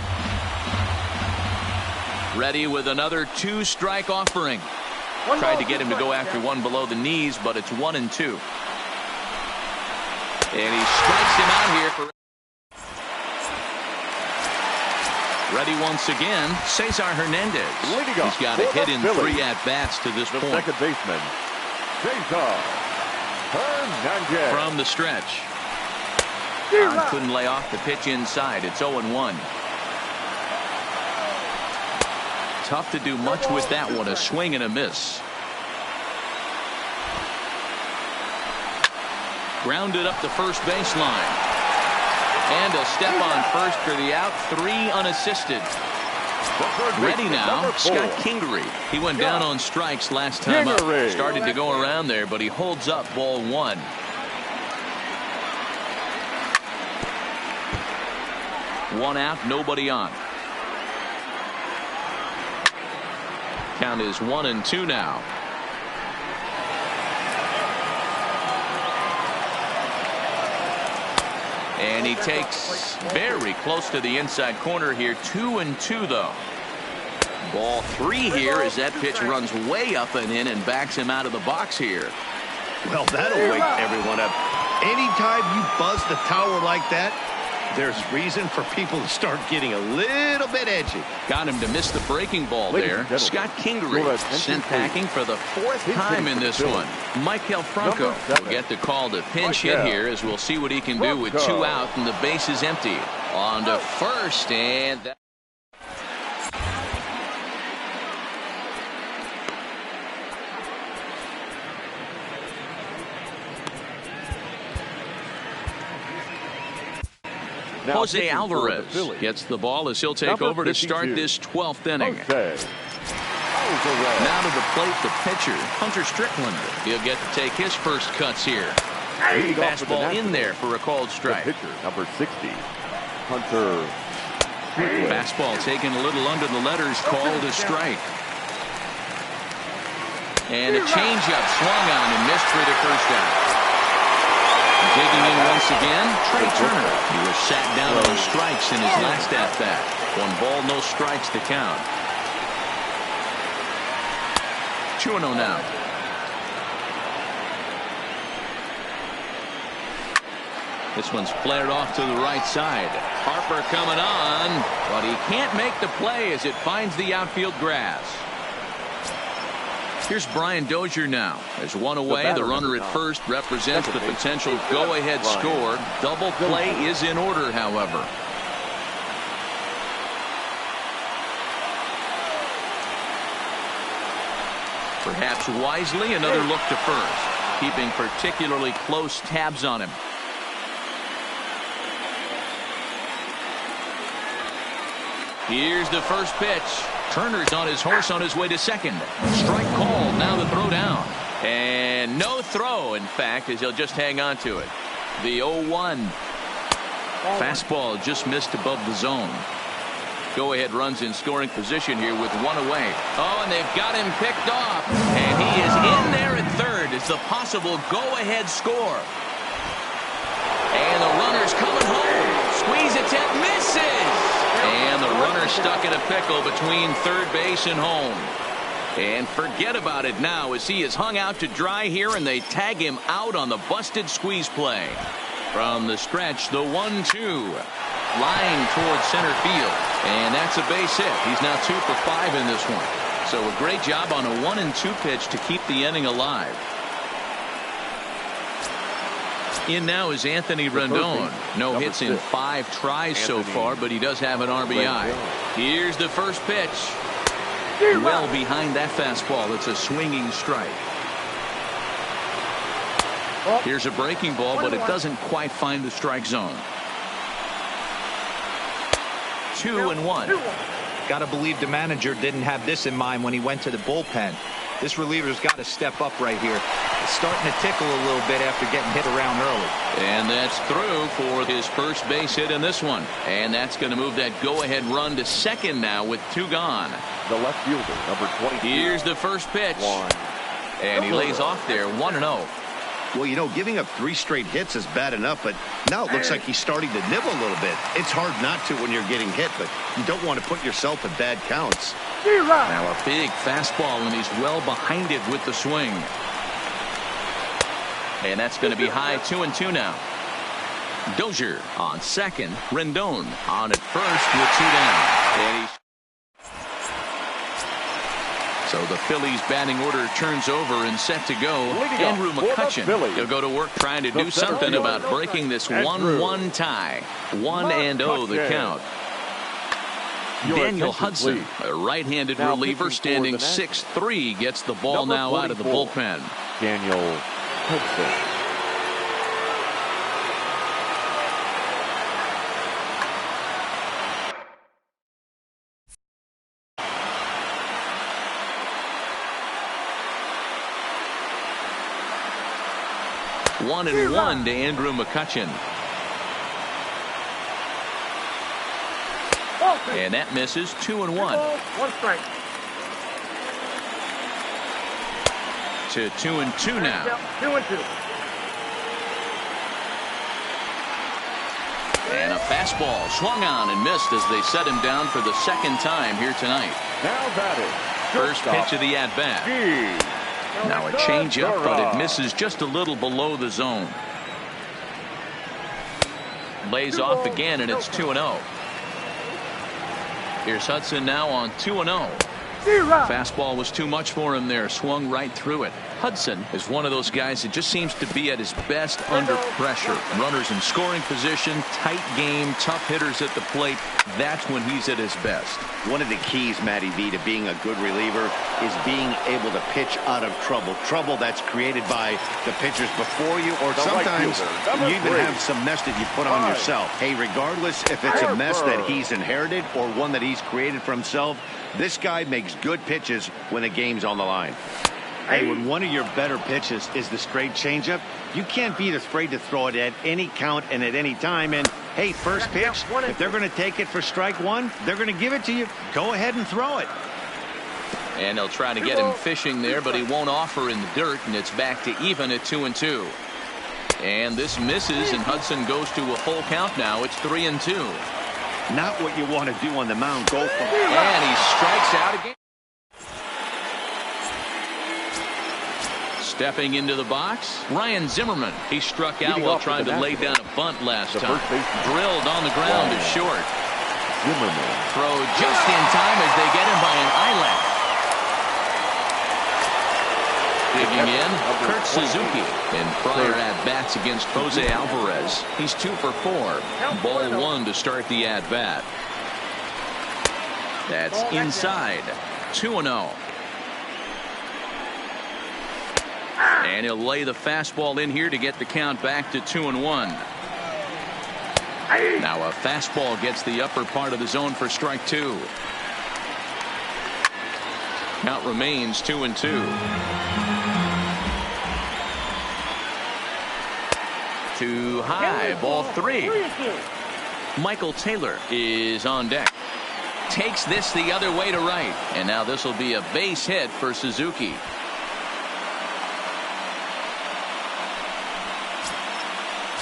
Ready with another 2-strike offering. Tried to get him to go after one below the knees, but it's 1-2. And he strikes him out here for. Ready once again, Cesar Hernandez. He's got a hit in 3 at-bats to this point. Second baseman, Cesar Hernandez. From the stretch. Couldn't lay off the pitch inside. It's 0-1. Tough to do much with that one. A swing and a miss. Grounded up the first baseline. And a step on first for the out. 3 unassisted. Ready now, Scott Kingery. He went down on strikes last time up. Started to go around there, but he holds up ball 1. One out, nobody on. Count is 1-2 now. And he takes very close to the inside corner here. 2-2 though. Ball 3 here as that pitch runs way up and in and backs him out of the box here. Well, that'll wake everyone up. Anytime you buzz the tower like that, there's reason for people to start getting a little bit edgy. Got him to miss the breaking ball there. Scott Kingery sent packing for the 4th time in this one. Michael Franco will get the call to pinch hit here, as we'll see what he can do with 2 out and the base is empty. On to first, and that. Jose Alvarez gets the ball as he'll take over to start this 12th inning. Now to the plate, the pitcher, Hunter Strickland. He'll get to take his first cuts here. Fastball in there for a called strike. Pitcher, number 60, Hunter. Fastball taken a little under the letters, called a strike. And a changeup swung on and missed for the first out. Digging in once again, Trey Turner. He was sat down on strikes in his last at-bat. 1 ball, no strikes to count. 2-0 now. This one's flared off to the right side. Harper coming on, but he can't make the play as it finds the outfield grass. Here's Brian Dozier now. There's 1 away. The runner at first represents the potential go-ahead score. Double play is in order, however. Perhaps wisely, another look to first, keeping particularly close tabs on him. Here's the first pitch. Turner's on his horse on his way to second. Strike called. Now the throw down. And no throw, in fact, as he'll just hang on to it. The 0-1. Fastball just missed above the zone. Go-ahead runs in scoring position here with 1 away. Oh, and they've got him picked off. And he is in there at third. It's the possible go-ahead score. And the runner's coming home. Squeeze attempt misses. And the runner stuck in a pickle between third base and home. And forget about it now as he is hung out to dry here and they tag him out on the busted squeeze play. From the stretch, the 1-2. Line towards center field. And that's a base hit. He's now 2 for 5 in this one. So a great job on a 1-2 pitch to keep the inning alive. In now is Anthony Rendon. No hits in 5 tries so far, but he does have an RBI. Here's the first pitch. Well behind that fastball. It's a swinging strike. Here's a breaking ball, but it doesn't quite find the strike zone. 2-1. Got to believe the manager didn't have this in mind when he went to the bullpen. This reliever's got to step up right here. It's starting to tickle a little bit after getting hit around early. And that's through for his first base hit in this one. And that's going to move that go-ahead run to second now with 2 gone. The left fielder, number 22. Here's the first pitch. And he lays off there, 1-0. Well, you know, giving up 3 straight hits is bad enough, but now it looks like he's starting to nibble a little bit. It's hard not to when you're getting hit, but you don't want to put yourself in bad counts. Now a big fastball, and he's well behind it with the swing. And that's going to be high, 2-2 now. Dozier on second. Rendon on at first with 2 down. And so the Phillies batting order turns over and set to go. Andrew McCutchen, he'll go to work trying to do something about breaking this 1-1 tie. 1-0 the count. Daniel Hudson, a right-handed reliever, standing 6'3", gets the ball now out of the bullpen. Daniel Hudson. 1-1 to Andrew McCutchen. And that misses. 2-1. 1 strike. To 2-2 now. 2-2. And a fastball swung on and missed as they set him down for the second time here tonight. Now batting. First pitch of the at-bat. Now a changeup, but it misses just a little below the zone. Lays off again, and it's 2-0. Here's Hudson now on 2-0. Fastball was too much for him there. Swung right through it. Hudson is one of those guys that just seems to be at his best under pressure. Runners in scoring position, tight game, tough hitters at the plate. That's when he's at his best. One of the keys, Matty V, to being a good reliever is being able to pitch out of trouble. Trouble that's created by the pitchers before you, or sometimes you even have some mess that you put on yourself. Hey, regardless if it's a mess that he's inherited or one that he's created for himself, this guy makes good pitches when the game's on the line. Hey, when one of your better pitches is the straight changeup, you can't be afraid to throw it at any count and at any time. And, hey, first pitch, if they're going to take it for strike 1, they're going to give it to you. Go ahead and throw it. And they'll try to get him fishing there, but he won't offer in the dirt, and it's back to even at 2-2. And this misses, and Hudson goes to a full count now. It's 3-2. Not what you want to do on the mound. Go for it. And he strikes out again. Stepping into the box, Ryan Zimmerman. He struck out while trying to lay down a bunt last time. Drilled on the ground is short. Zimmerman. Throw just in time as they get him by an eyelash. Digging in, Kurt Suzuki. In prior at-bats against Jose Alvarez, he's 2 for 4. Ball 1 to start the at-bat. That's inside. 2-0. And he'll lay the fastball in here to get the count back to 2-1. Now a fastball gets the upper part of the zone for strike 2. Count remains 2-2. Too high, ball 3. Michael Taylor is on deck. Takes this the other way to right. And now this will be a base hit for Suzuki.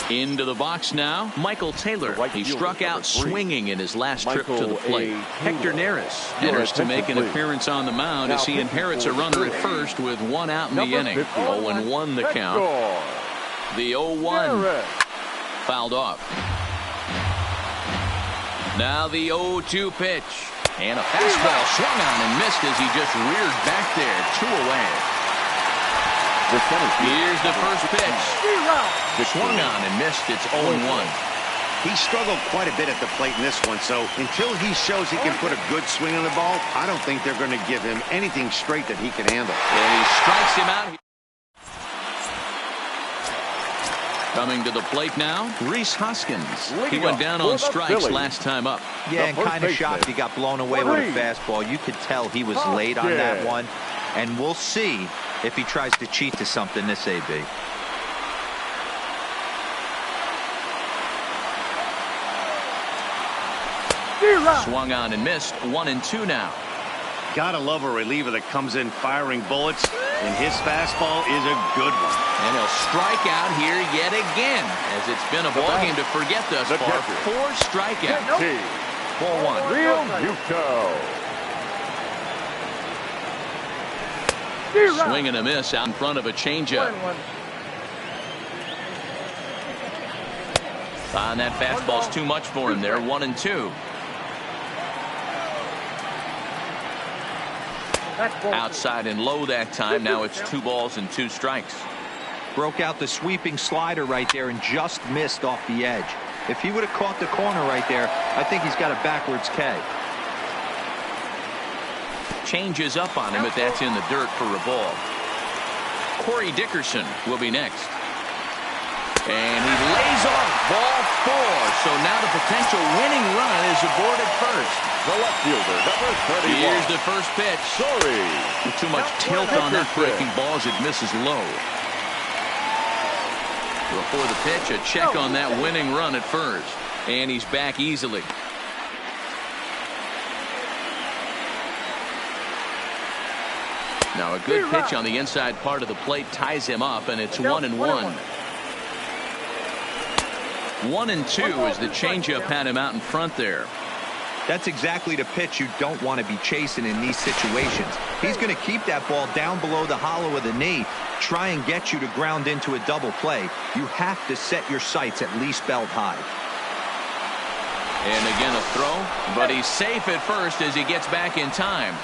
Into the box now, Michael Taylor. He struck out swinging in his last trip to the plate. Hector Neris enters to make an appearance on the mound as he inherits a runner at first with 1 out in the inning. 0-1 the count. The 0-1 fouled off. Now the 0-2 pitch. And a fastball swung on and missed as he just reared back there. 2 away. Here's the first pitch. Swung on and missed. It's 0-1. He struggled quite a bit at the plate in this one, so until he shows he can put a good swing on the ball, I don't think they're going to give him anything straight that he can handle. And he strikes him out. Coming to the plate now, Rhys Hoskins. He went down for on the strikes Phillies. last time up. Yeah, and first kind of baseman. shocked he got blown away with a fastball. You could tell he was late on that one. And we'll see if he tries to cheat to something this AB. Swung on and missed. 1-2 now. Gotta love a reliever that comes in firing bullets, and his fastball is a good one. And he'll strike out here yet again, as it's been a ball game to forget thus the far. catcher. 4 strikeouts. T. Ball 1. Real Muto. Swing and a miss out in front of a changeup. And that fastball's too much for him there. 1-2. Outside and low that time. Now it's 2 balls and 2 strikes. Broke out the sweeping slider right there and just missed off the edge. If he would have caught the corner right there, I think he's got a backwards K. Changes up on him, but that's in the dirt for a ball. Corey Dickerson will be next. And he lays off ball 4. So now the potential winning run is aboard at first. The left fielder, number 31. Here's the first pitch. Sorry. Too much tilt on that breaking ball as it misses low. Before the pitch, a check on that winning run at first. And he's back easily. Now a good pitch on the inside part of the plate ties him up, and it's 1-1. 1-2 as the changeup had him out in front there. That's exactly the pitch you don't want to be chasing in these situations. He's going to keep that ball down below the hollow of the knee, try and get you to ground into a double play. You have to set your sights at least belt high. And again a throw, but he's safe at first as he gets back in time.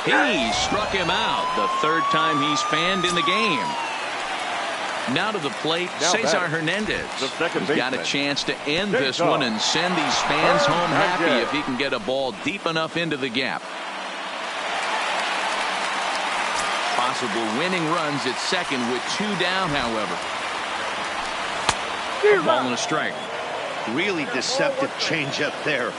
He struck him out, the 3rd time he's fanned in the game. Now to the plate, Cesar Hernandez. He's got a chance to end this one and send these fans home happy if he can get a ball deep enough into the gap. Possible winning runs at second with 2 down, however. A ball and a strike. Really deceptive changeup there.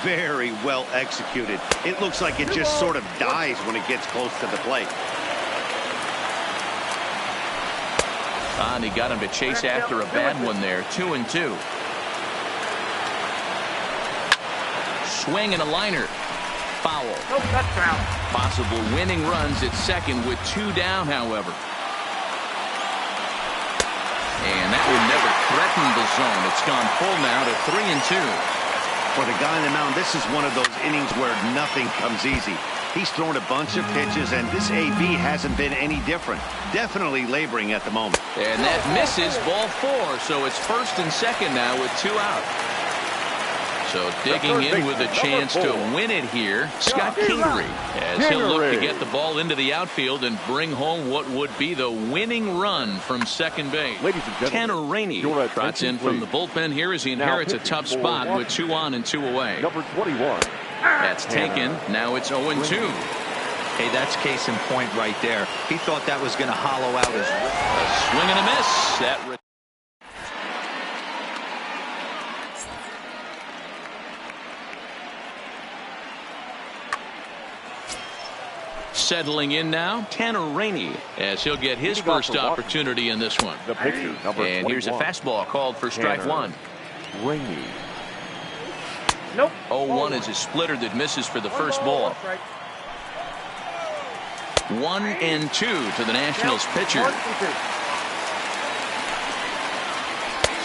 Very well executed. It looks like it just sort of dies when it gets close to the plate. And he got him to chase after a bad one there. 2-2. Swing and a liner. Foul. Possible winning runs at second with 2 down, however. And that one never threatened the zone. It's gone full now to 3-2. For the guy on the mound, this is one of those innings where nothing comes easy. He's thrown a bunch of pitches, and this AB hasn't been any different. Definitely laboring at the moment. And that misses ball 4, so it's 1st and 2nd now with 2 out. So digging in with a chance to win it here, Scott Kingery, as he'll look to get the ball into the outfield and bring home what would be the winning run from second base. Ladies and gentlemen, Tanner Rainey trots in from the bullpen here as he inherits a tough spot with 2 on and 2 away. Number 21. That's taken. Now it's 0-2. Hey, that's case in point right there. He thought that was going to hollow out his swing and a miss. That settling in now, Tanner Rainey, as he'll get his first opportunity in this one. The pitcher, number 21. And here's a fastball called for strike 1. Rainey. Nope. 0-1 is a splitter that misses for the first ball. 1-2 to the Nationals pitcher.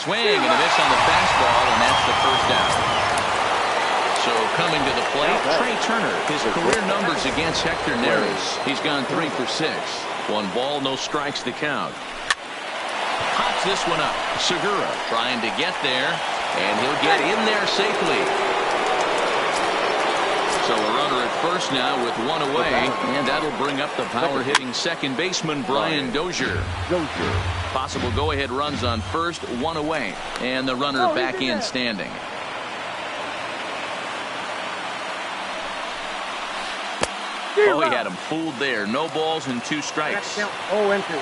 Swing and a miss on the fastball, and that's the first out. So coming to the plate, Trey Turner. His career numbers against Hector Neris. He's gone 3 for 6. 1 ball, no strikes to count. Pops this one up. Segura trying to get there, and he'll get in there safely. So a runner at first now with 1 away, and that'll bring up the power-hitting second baseman Brian Dozier. Possible go-ahead runs on first, 1 away, and the runner back in standing. Oh, he had him fooled there. No balls and 2 strikes. Oh, and 2.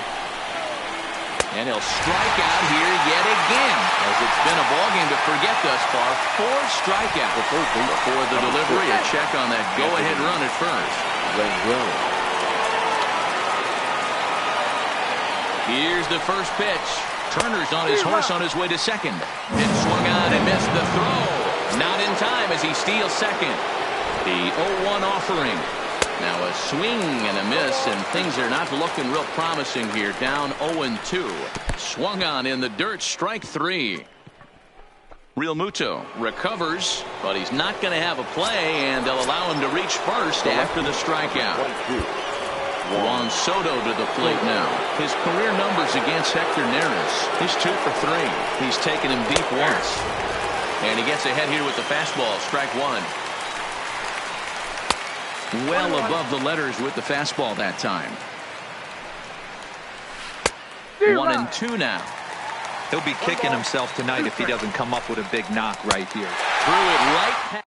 And he'll strike out here yet again, as it's been a ball game to forget thus far. 4 strikeouts. Before the delivery, a check on that go-ahead run at first. Here's the first pitch. Turner's on his horse on his way to second. It swung on and missed the throw. Not in time as he steals second. The 0-1 offering. Now a swing and a miss, and things are not looking real promising here. Down 0-2. Swung on in the dirt, strike 3. Real Muto recovers, but he's not going to have a play, and they'll allow him to reach first after the strikeout. Juan Soto to the plate now. His career numbers against Hector Neris. He's 2 for 3. He's taken him deep once. And he gets ahead here with the fastball, strike 1. Well above the letters with the fastball that time. 1-2 now. He'll be kicking himself tonight if he doesn't come up with a big knock right here. Threw it right past.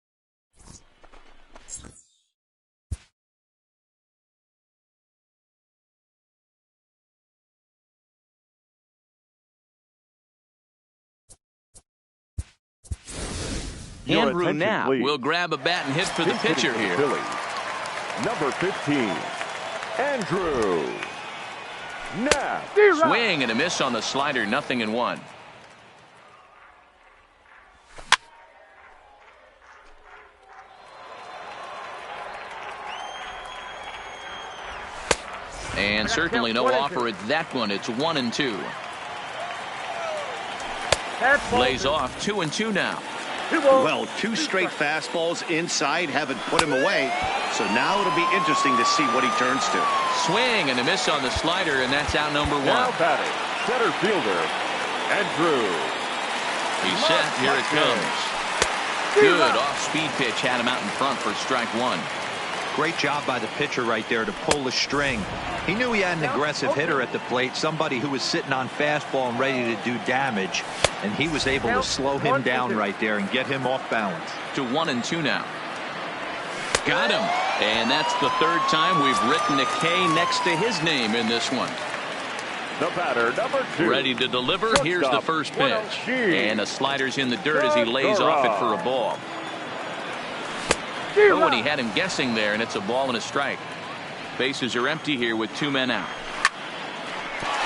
Andrew Knapp will grab a bat and hit for the pitcher here. Number 15, Andrew Knapp. Swing and a miss on the slider, 0-1. And certainly no offer at that one. It's 1-2. Lays off 2-2 now. Well, 2 straight fastballs inside haven't put him away. So now it'll be interesting to see what he turns to. Swing and a miss on the slider, and that's out number 1. Now batting, center fielder, Andrew. He's set. Here it comes. Good off-speed pitch. Had him out in front for strike 1. Great job by the pitcher right there to pull the string. He knew he had an aggressive hitter at the plate, somebody who was sitting on fastball and ready to do damage, and he was able to slow him down right there and get him off balance. To 1-2 now. Got him. And that's the 3rd time we've written a K next to his name in this one. The batter, number 2. Ready to deliver. Here's the first pitch. And a slider's in the dirt as he lays off it for a ball. Oh, and he had him guessing there, and it's a ball and a strike. Bases are empty here with 2 men out.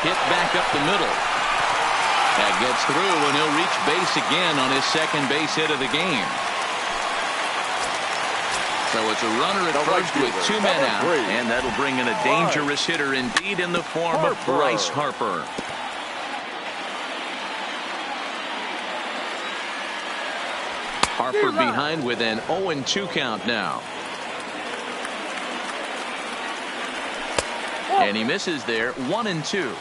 Hit back up the middle. That gets through, and he'll reach base again on his second base hit of the game. So it's a runner at first with 2 men out, and that'll bring in a dangerous hitter indeed in the form of Bryce Harper. Harper behind with an 0-2 count now. And he misses there. 1-2.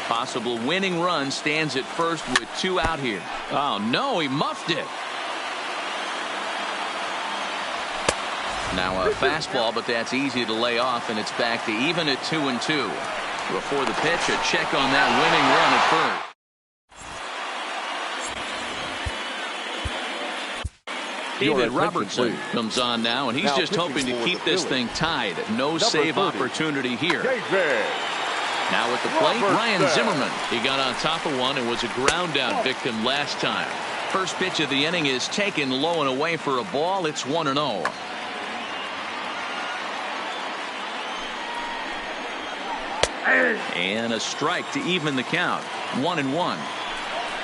Possible winning run stands at first with 2 out here. Oh no, he muffed it. Now a fastball, but that's easy to lay off, and it's back to even at 2-2. Before the pitch, a check on that winning run at first. David Robertson comes on now, and he's just hoping to keep this thing tied. No save opportunity here. Now at the plate, Ryan Zimmerman. He got on top of one and was a ground out victim last time. First pitch of the inning is taken low and away for a ball. It's 1-0. And a strike to even the count. 1-1.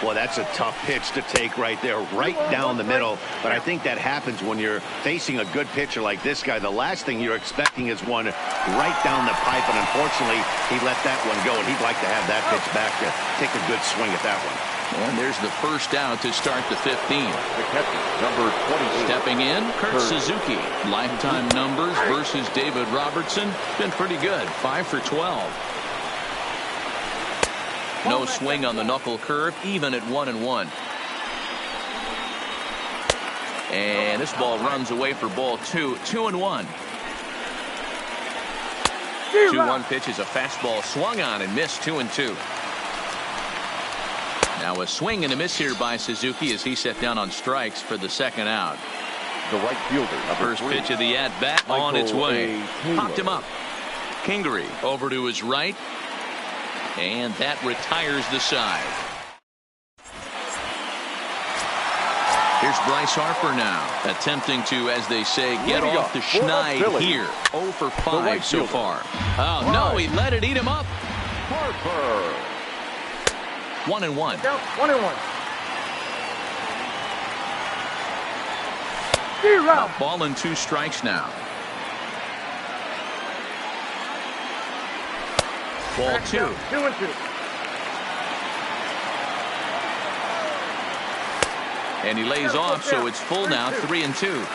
Well, that's a tough pitch to take right there, right down the middle. But I think that happens when you're facing a good pitcher like this guy. The last thing you're expecting is one right down the pipe, and unfortunately, he let that one go, and he'd like to have that pitch back to take a good swing at that one. And there's the first out to start the 15th. The catcher, number 28. Stepping in, Kurt Suzuki. Lifetime numbers versus David Robertson. Been pretty good, 5 for 12. No swing on the knuckle curve, even at 1-1. And this ball runs away for ball 2. 2-1. 2-1 pitch is a fastball swung on and missed. 2-2. Now a swing and a miss here by Suzuki as he set down on strikes for the second out. The right fielder, First pitch of the at-bat on its way. Popped him up. Kingery over to his right. And that retires the side. Here's Bryce Harper now, attempting to, as they say, get off the schneid here. 0 for 5 so far. Oh, no, he let it eat him up. Harper. 1-1. 1-1. A ball and 2 strikes now. Ball 2. 2-2. And he lays off, so it's full now, 3-2.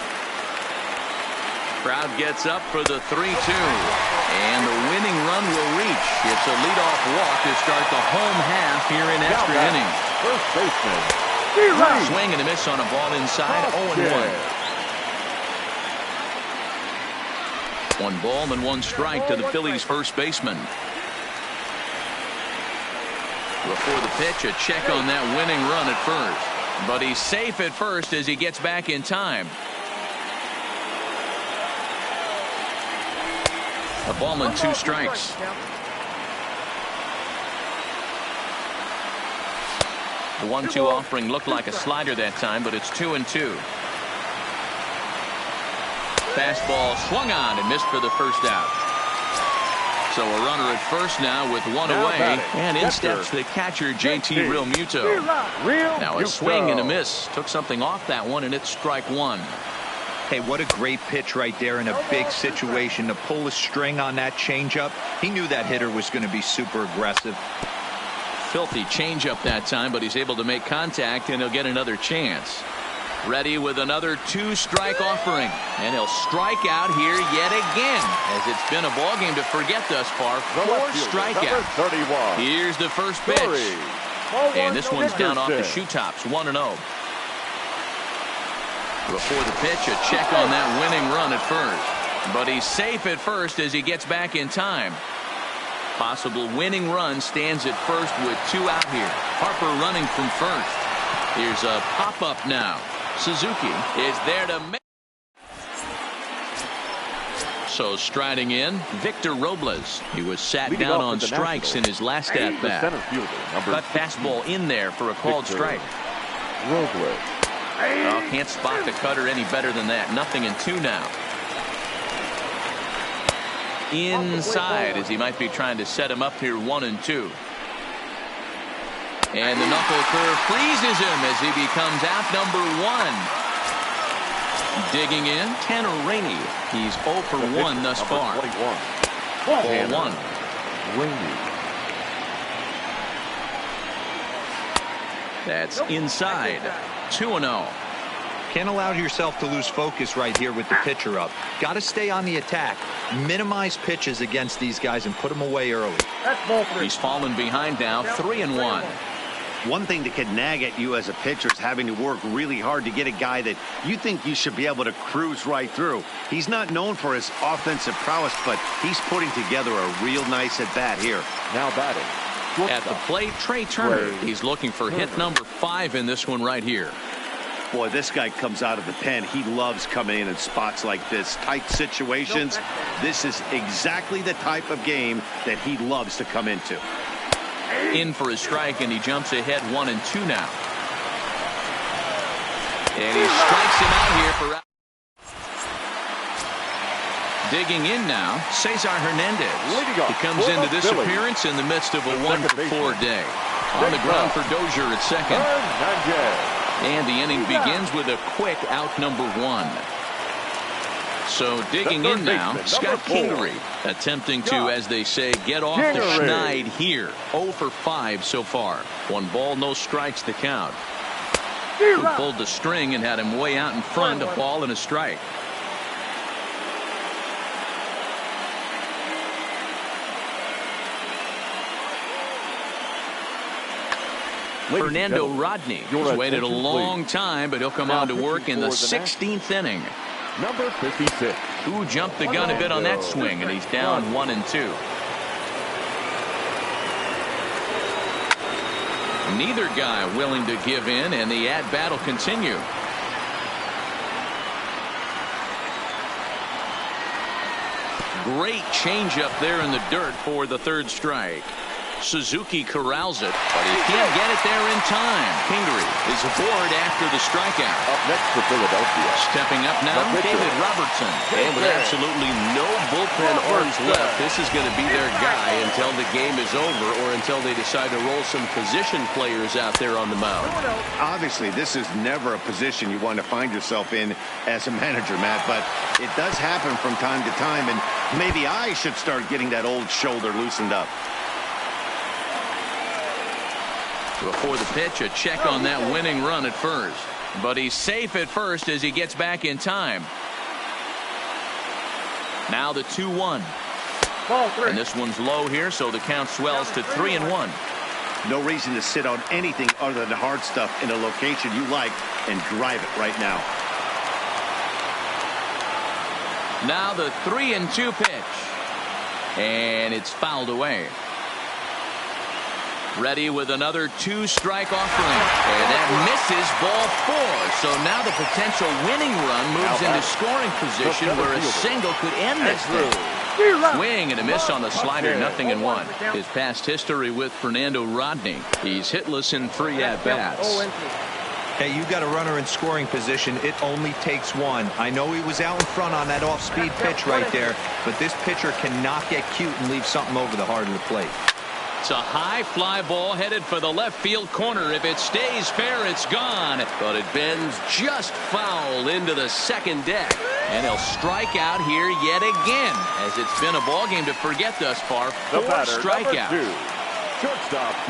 Crowd gets up for the 3-2. And the winning run will reach. It's a leadoff walk to start the home half here in extra innings. First baseman. Swing and a miss on a ball inside, 0-1. 1 ball and 1 strike to the Phillies' first baseman. Before the pitch, a check on that winning run at first. But he's safe at first as he gets back in time. A ball and 2 strikes. The 1-2 offering looked like a slider that time, but it's 2-2. Fastball swung on and missed for the first out. So a runner at first now with 1 away, and in steps the catcher, JT Realmuto. Now a swing and a miss. Took something off that one, and it's strike 1. Hey, what a great pitch right there in a big situation to pull a string on that changeup. He knew that hitter was going to be super aggressive. Filthy changeup that time, but he's able to make contact, and he'll get another chance. Ready with another 2-strike offering, and he'll strike out here yet again, as it's been a ball game to forget thus far. 4 strikeouts. Here's the first pitch, and this one's down off the shoe tops, 1-0. Before the pitch, a check on that winning run at first, but he's safe at first as he gets back in time. Possible winning run stands at first with 2 out here. Harper running from first. Here's a pop-up now. Suzuki is there to make. So striding in, Victor Robles. He was sat down on strikes in his last at-bat. Cut fastball in there for a called strike. Robles. Oh, can't spot the cutter any better than that. 0-2 now. Inside, as he might be trying to set him up here, 1-2. And the knuckle curve freezes him as he becomes out number 1. Digging in, Tanner Rainey. He's 0 for 1 thus far. Ball 1. Rainey. That's inside. 2-0. Can't allow yourself to lose focus right here with the pitcher up. Got to stay on the attack. Minimize pitches against these guys and put them away early. He's fallen behind now, 3-1. One thing that can nag at you as a pitcher is having to work really hard to get a guy that you think you should be able to cruise right through. He's not known for his offensive prowess, but he's putting together a real nice at-bat here. Now batting. At the plate, Trey Turner. He's looking for hit number 5 in this one right here. Boy, this guy comes out of the pen. He loves coming in spots like this. Tight situations. This is exactly the type of game that he loves to come into. In for his strike, and he jumps ahead 1-2 now. And he strikes him out here for out. Digging in now, Cesar Hernandez. He comes into this appearance in the midst of a 1-for-4 day. On the ground for Dozier at second. And the inning begins with a quick out number 1. So digging in now, Scott Kingery attempting to, as they say, get off the schneid here. 0 for 5 so far. 1 ball, no strikes to count. Who pulled the string and had him way out in front, a ball and a strike. Fernando Rodney has waited a long time, but he'll come on to work in the 16th inning. Number 56. Who jumped the gun a bit on that swing, and he's down 1-2. Neither guy willing to give in, and the at-bat will continue. Great changeup there in the dirt for the third strike. Suzuki corrals it, but he can't get it there in time. Pingree is aboard after the strikeout. Up next for Philadelphia. Stepping up now, David Robertson. And with absolutely no bullpen arms left, this is going to be their guy until the game is over or until they decide to roll some position players out there on the mound. Obviously, this is never a position you want to find yourself in as a manager, Matt, but it does happen from time to time, and maybe I should start getting that old shoulder loosened up. Before the pitch, a check on that winning run at first. But he's safe at first as he gets back in time. Now the 2-1. And this one's low here, so the count swells to 3-1. No reason to sit on anything other than the hard stuff in a location you like and drive it right now. Now the 3-2 pitch. And it's fouled away. Ready with another 2-strike offering. And that misses ball 4. So now the potential winning run moves into scoring position where a single could end this thing. Swing and a miss on the slider, 0-1. His past history with Fernando Rodney. He's hitless in 3 at-bats. Hey, you got a runner in scoring position. It only takes one. I know he was out in front on that off-speed pitch right there, but this pitcher cannot get cute and leave something over the heart of the plate. It's a high fly ball headed for the left field corner. If it stays fair, it's gone. But it bends just foul into the second deck. And he'll strike out here yet again, as it's been a ball game to forget thus far. 4 strikeouts.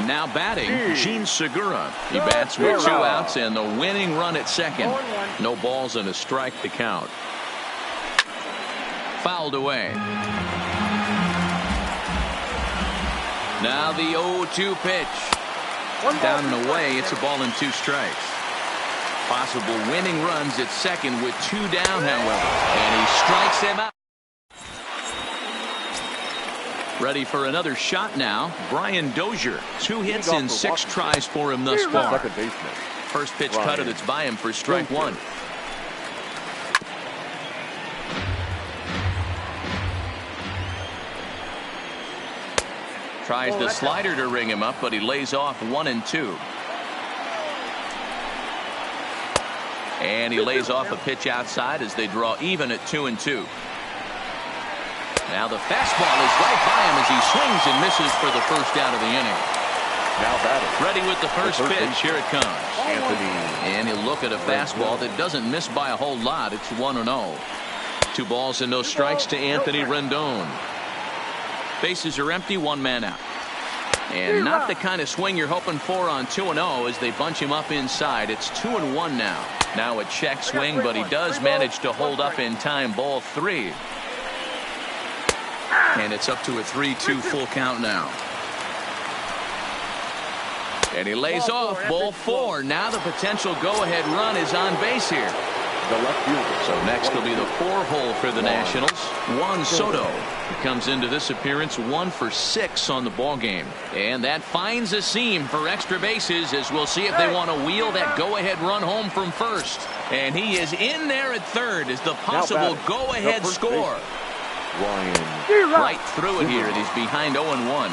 Now batting, Gene Segura. He bats with 2 outs and the winning run at second. No balls and a strike to count. Fouled away. Now the 0-2 pitch. Down and away, it's a ball and 2 strikes. Possible winning runs at second with 2 down, however. And he strikes him out. Ready for another shot now. Brian Dozier. 2 hits in 6 tries for him thus far. First pitch cutter that's by him for strike 1. Tries the slider to ring him up, but he lays off 1-2. And he lays off a pitch outside as they draw even at 2-2. Now the fastball is right by him as he swings and misses for the first out of the inning. Now batting. Ready with the first pitch. Here it comes. Anthony. And he'll look at a fastball that doesn't miss by a whole lot. It's 1-0. 2 balls and no strikes to Anthony Rendon. Bases are empty, 1 man out. And not the kind of swing you're hoping for on 2-0 as they bunch him up inside. It's 2-1 now. Now a check swing, but he does manage to hold up in time. Ball 3. And it's up to a 3-2 full count now. And he lays off ball 4. Now the potential go-ahead run is on base here. The left fielder. So next will be the 4-hole for the Nationals. Juan Soto. He comes into this appearance 1 for 6 on the ball game. And that finds a seam for extra bases as we'll see if they want to wheel that go-ahead run home from first. And he is in there at third as the possible go-ahead score. Ryan. Right through it here, and he's behind 0-1.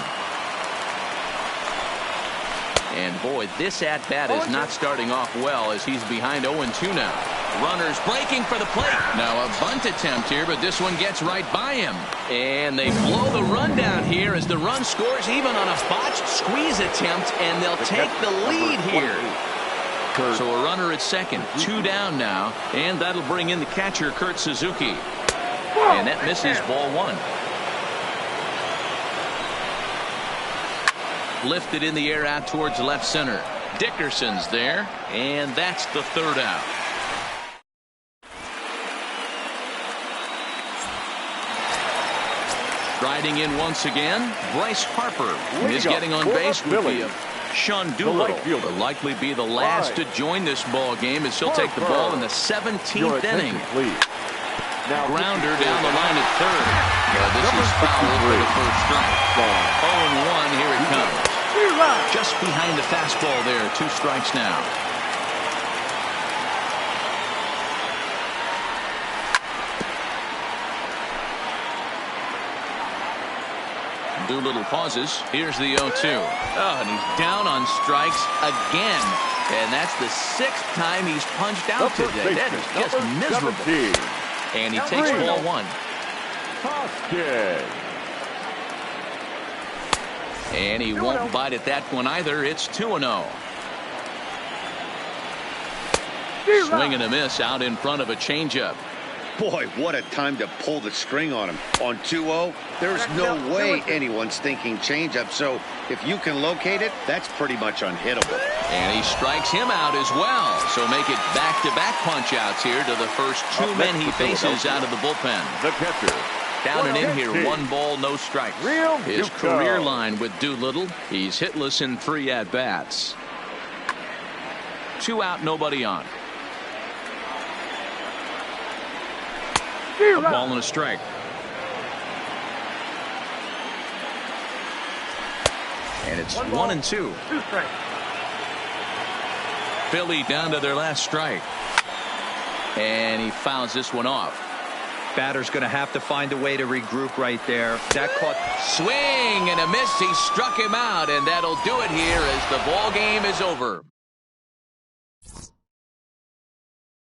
And boy, this at-bat is not starting off well as he's behind 0-2 now. Runners breaking for the plate. Now a bunt attempt here, but this one gets right by him. And they blow the run down here as the run scores even on a botched squeeze attempt, and they'll take the lead here. So a runner at second, 2 down now, and that'll bring in the catcher, Kurt Suzuki. And that misses ball 1. Lifted in the air out towards left center. Dickerson's there, and that's the 3rd out. Riding in once again, Bryce Harper is getting on base with the Sean Doolittle will likely be the last to join this ball game as he'll take the ball in the 17th inning. Grounder down the line at third. This is foul for the first strike. 0-1, here it comes. Just behind the fastball there. 2 strikes now. Doolittle pauses. Here's the 0-2. Oh, and he's down on strikes again. And that's the 6th time he's punched out today. That is just miserable. 17. And he takes ball 1. Toss kick. And he won't bite at that one either. It's 2-0. Swing and a miss out in front of a changeup. Boy, what a time to pull the string on him. On 2-0, there's no way anyone's thinking changeup. So if you can locate it, that's pretty much unhittable. And he strikes him out as well. So make it back-to-back punch-outs here to the first 2 men he faces out of the bullpen. The catcher. Down and in here, 1 ball, no strikes. His career line with Doolittle, he's hitless in 3 at-bats. 2 out, nobody on. A ball and a strike. And it's 1-2. 2 strikes. Philly down to their last strike. And he fouls this one off. Batter's going to have to find a way to regroup right there. That caught. Swing and a miss. He struck him out, and that'll do it here as the ball game is over.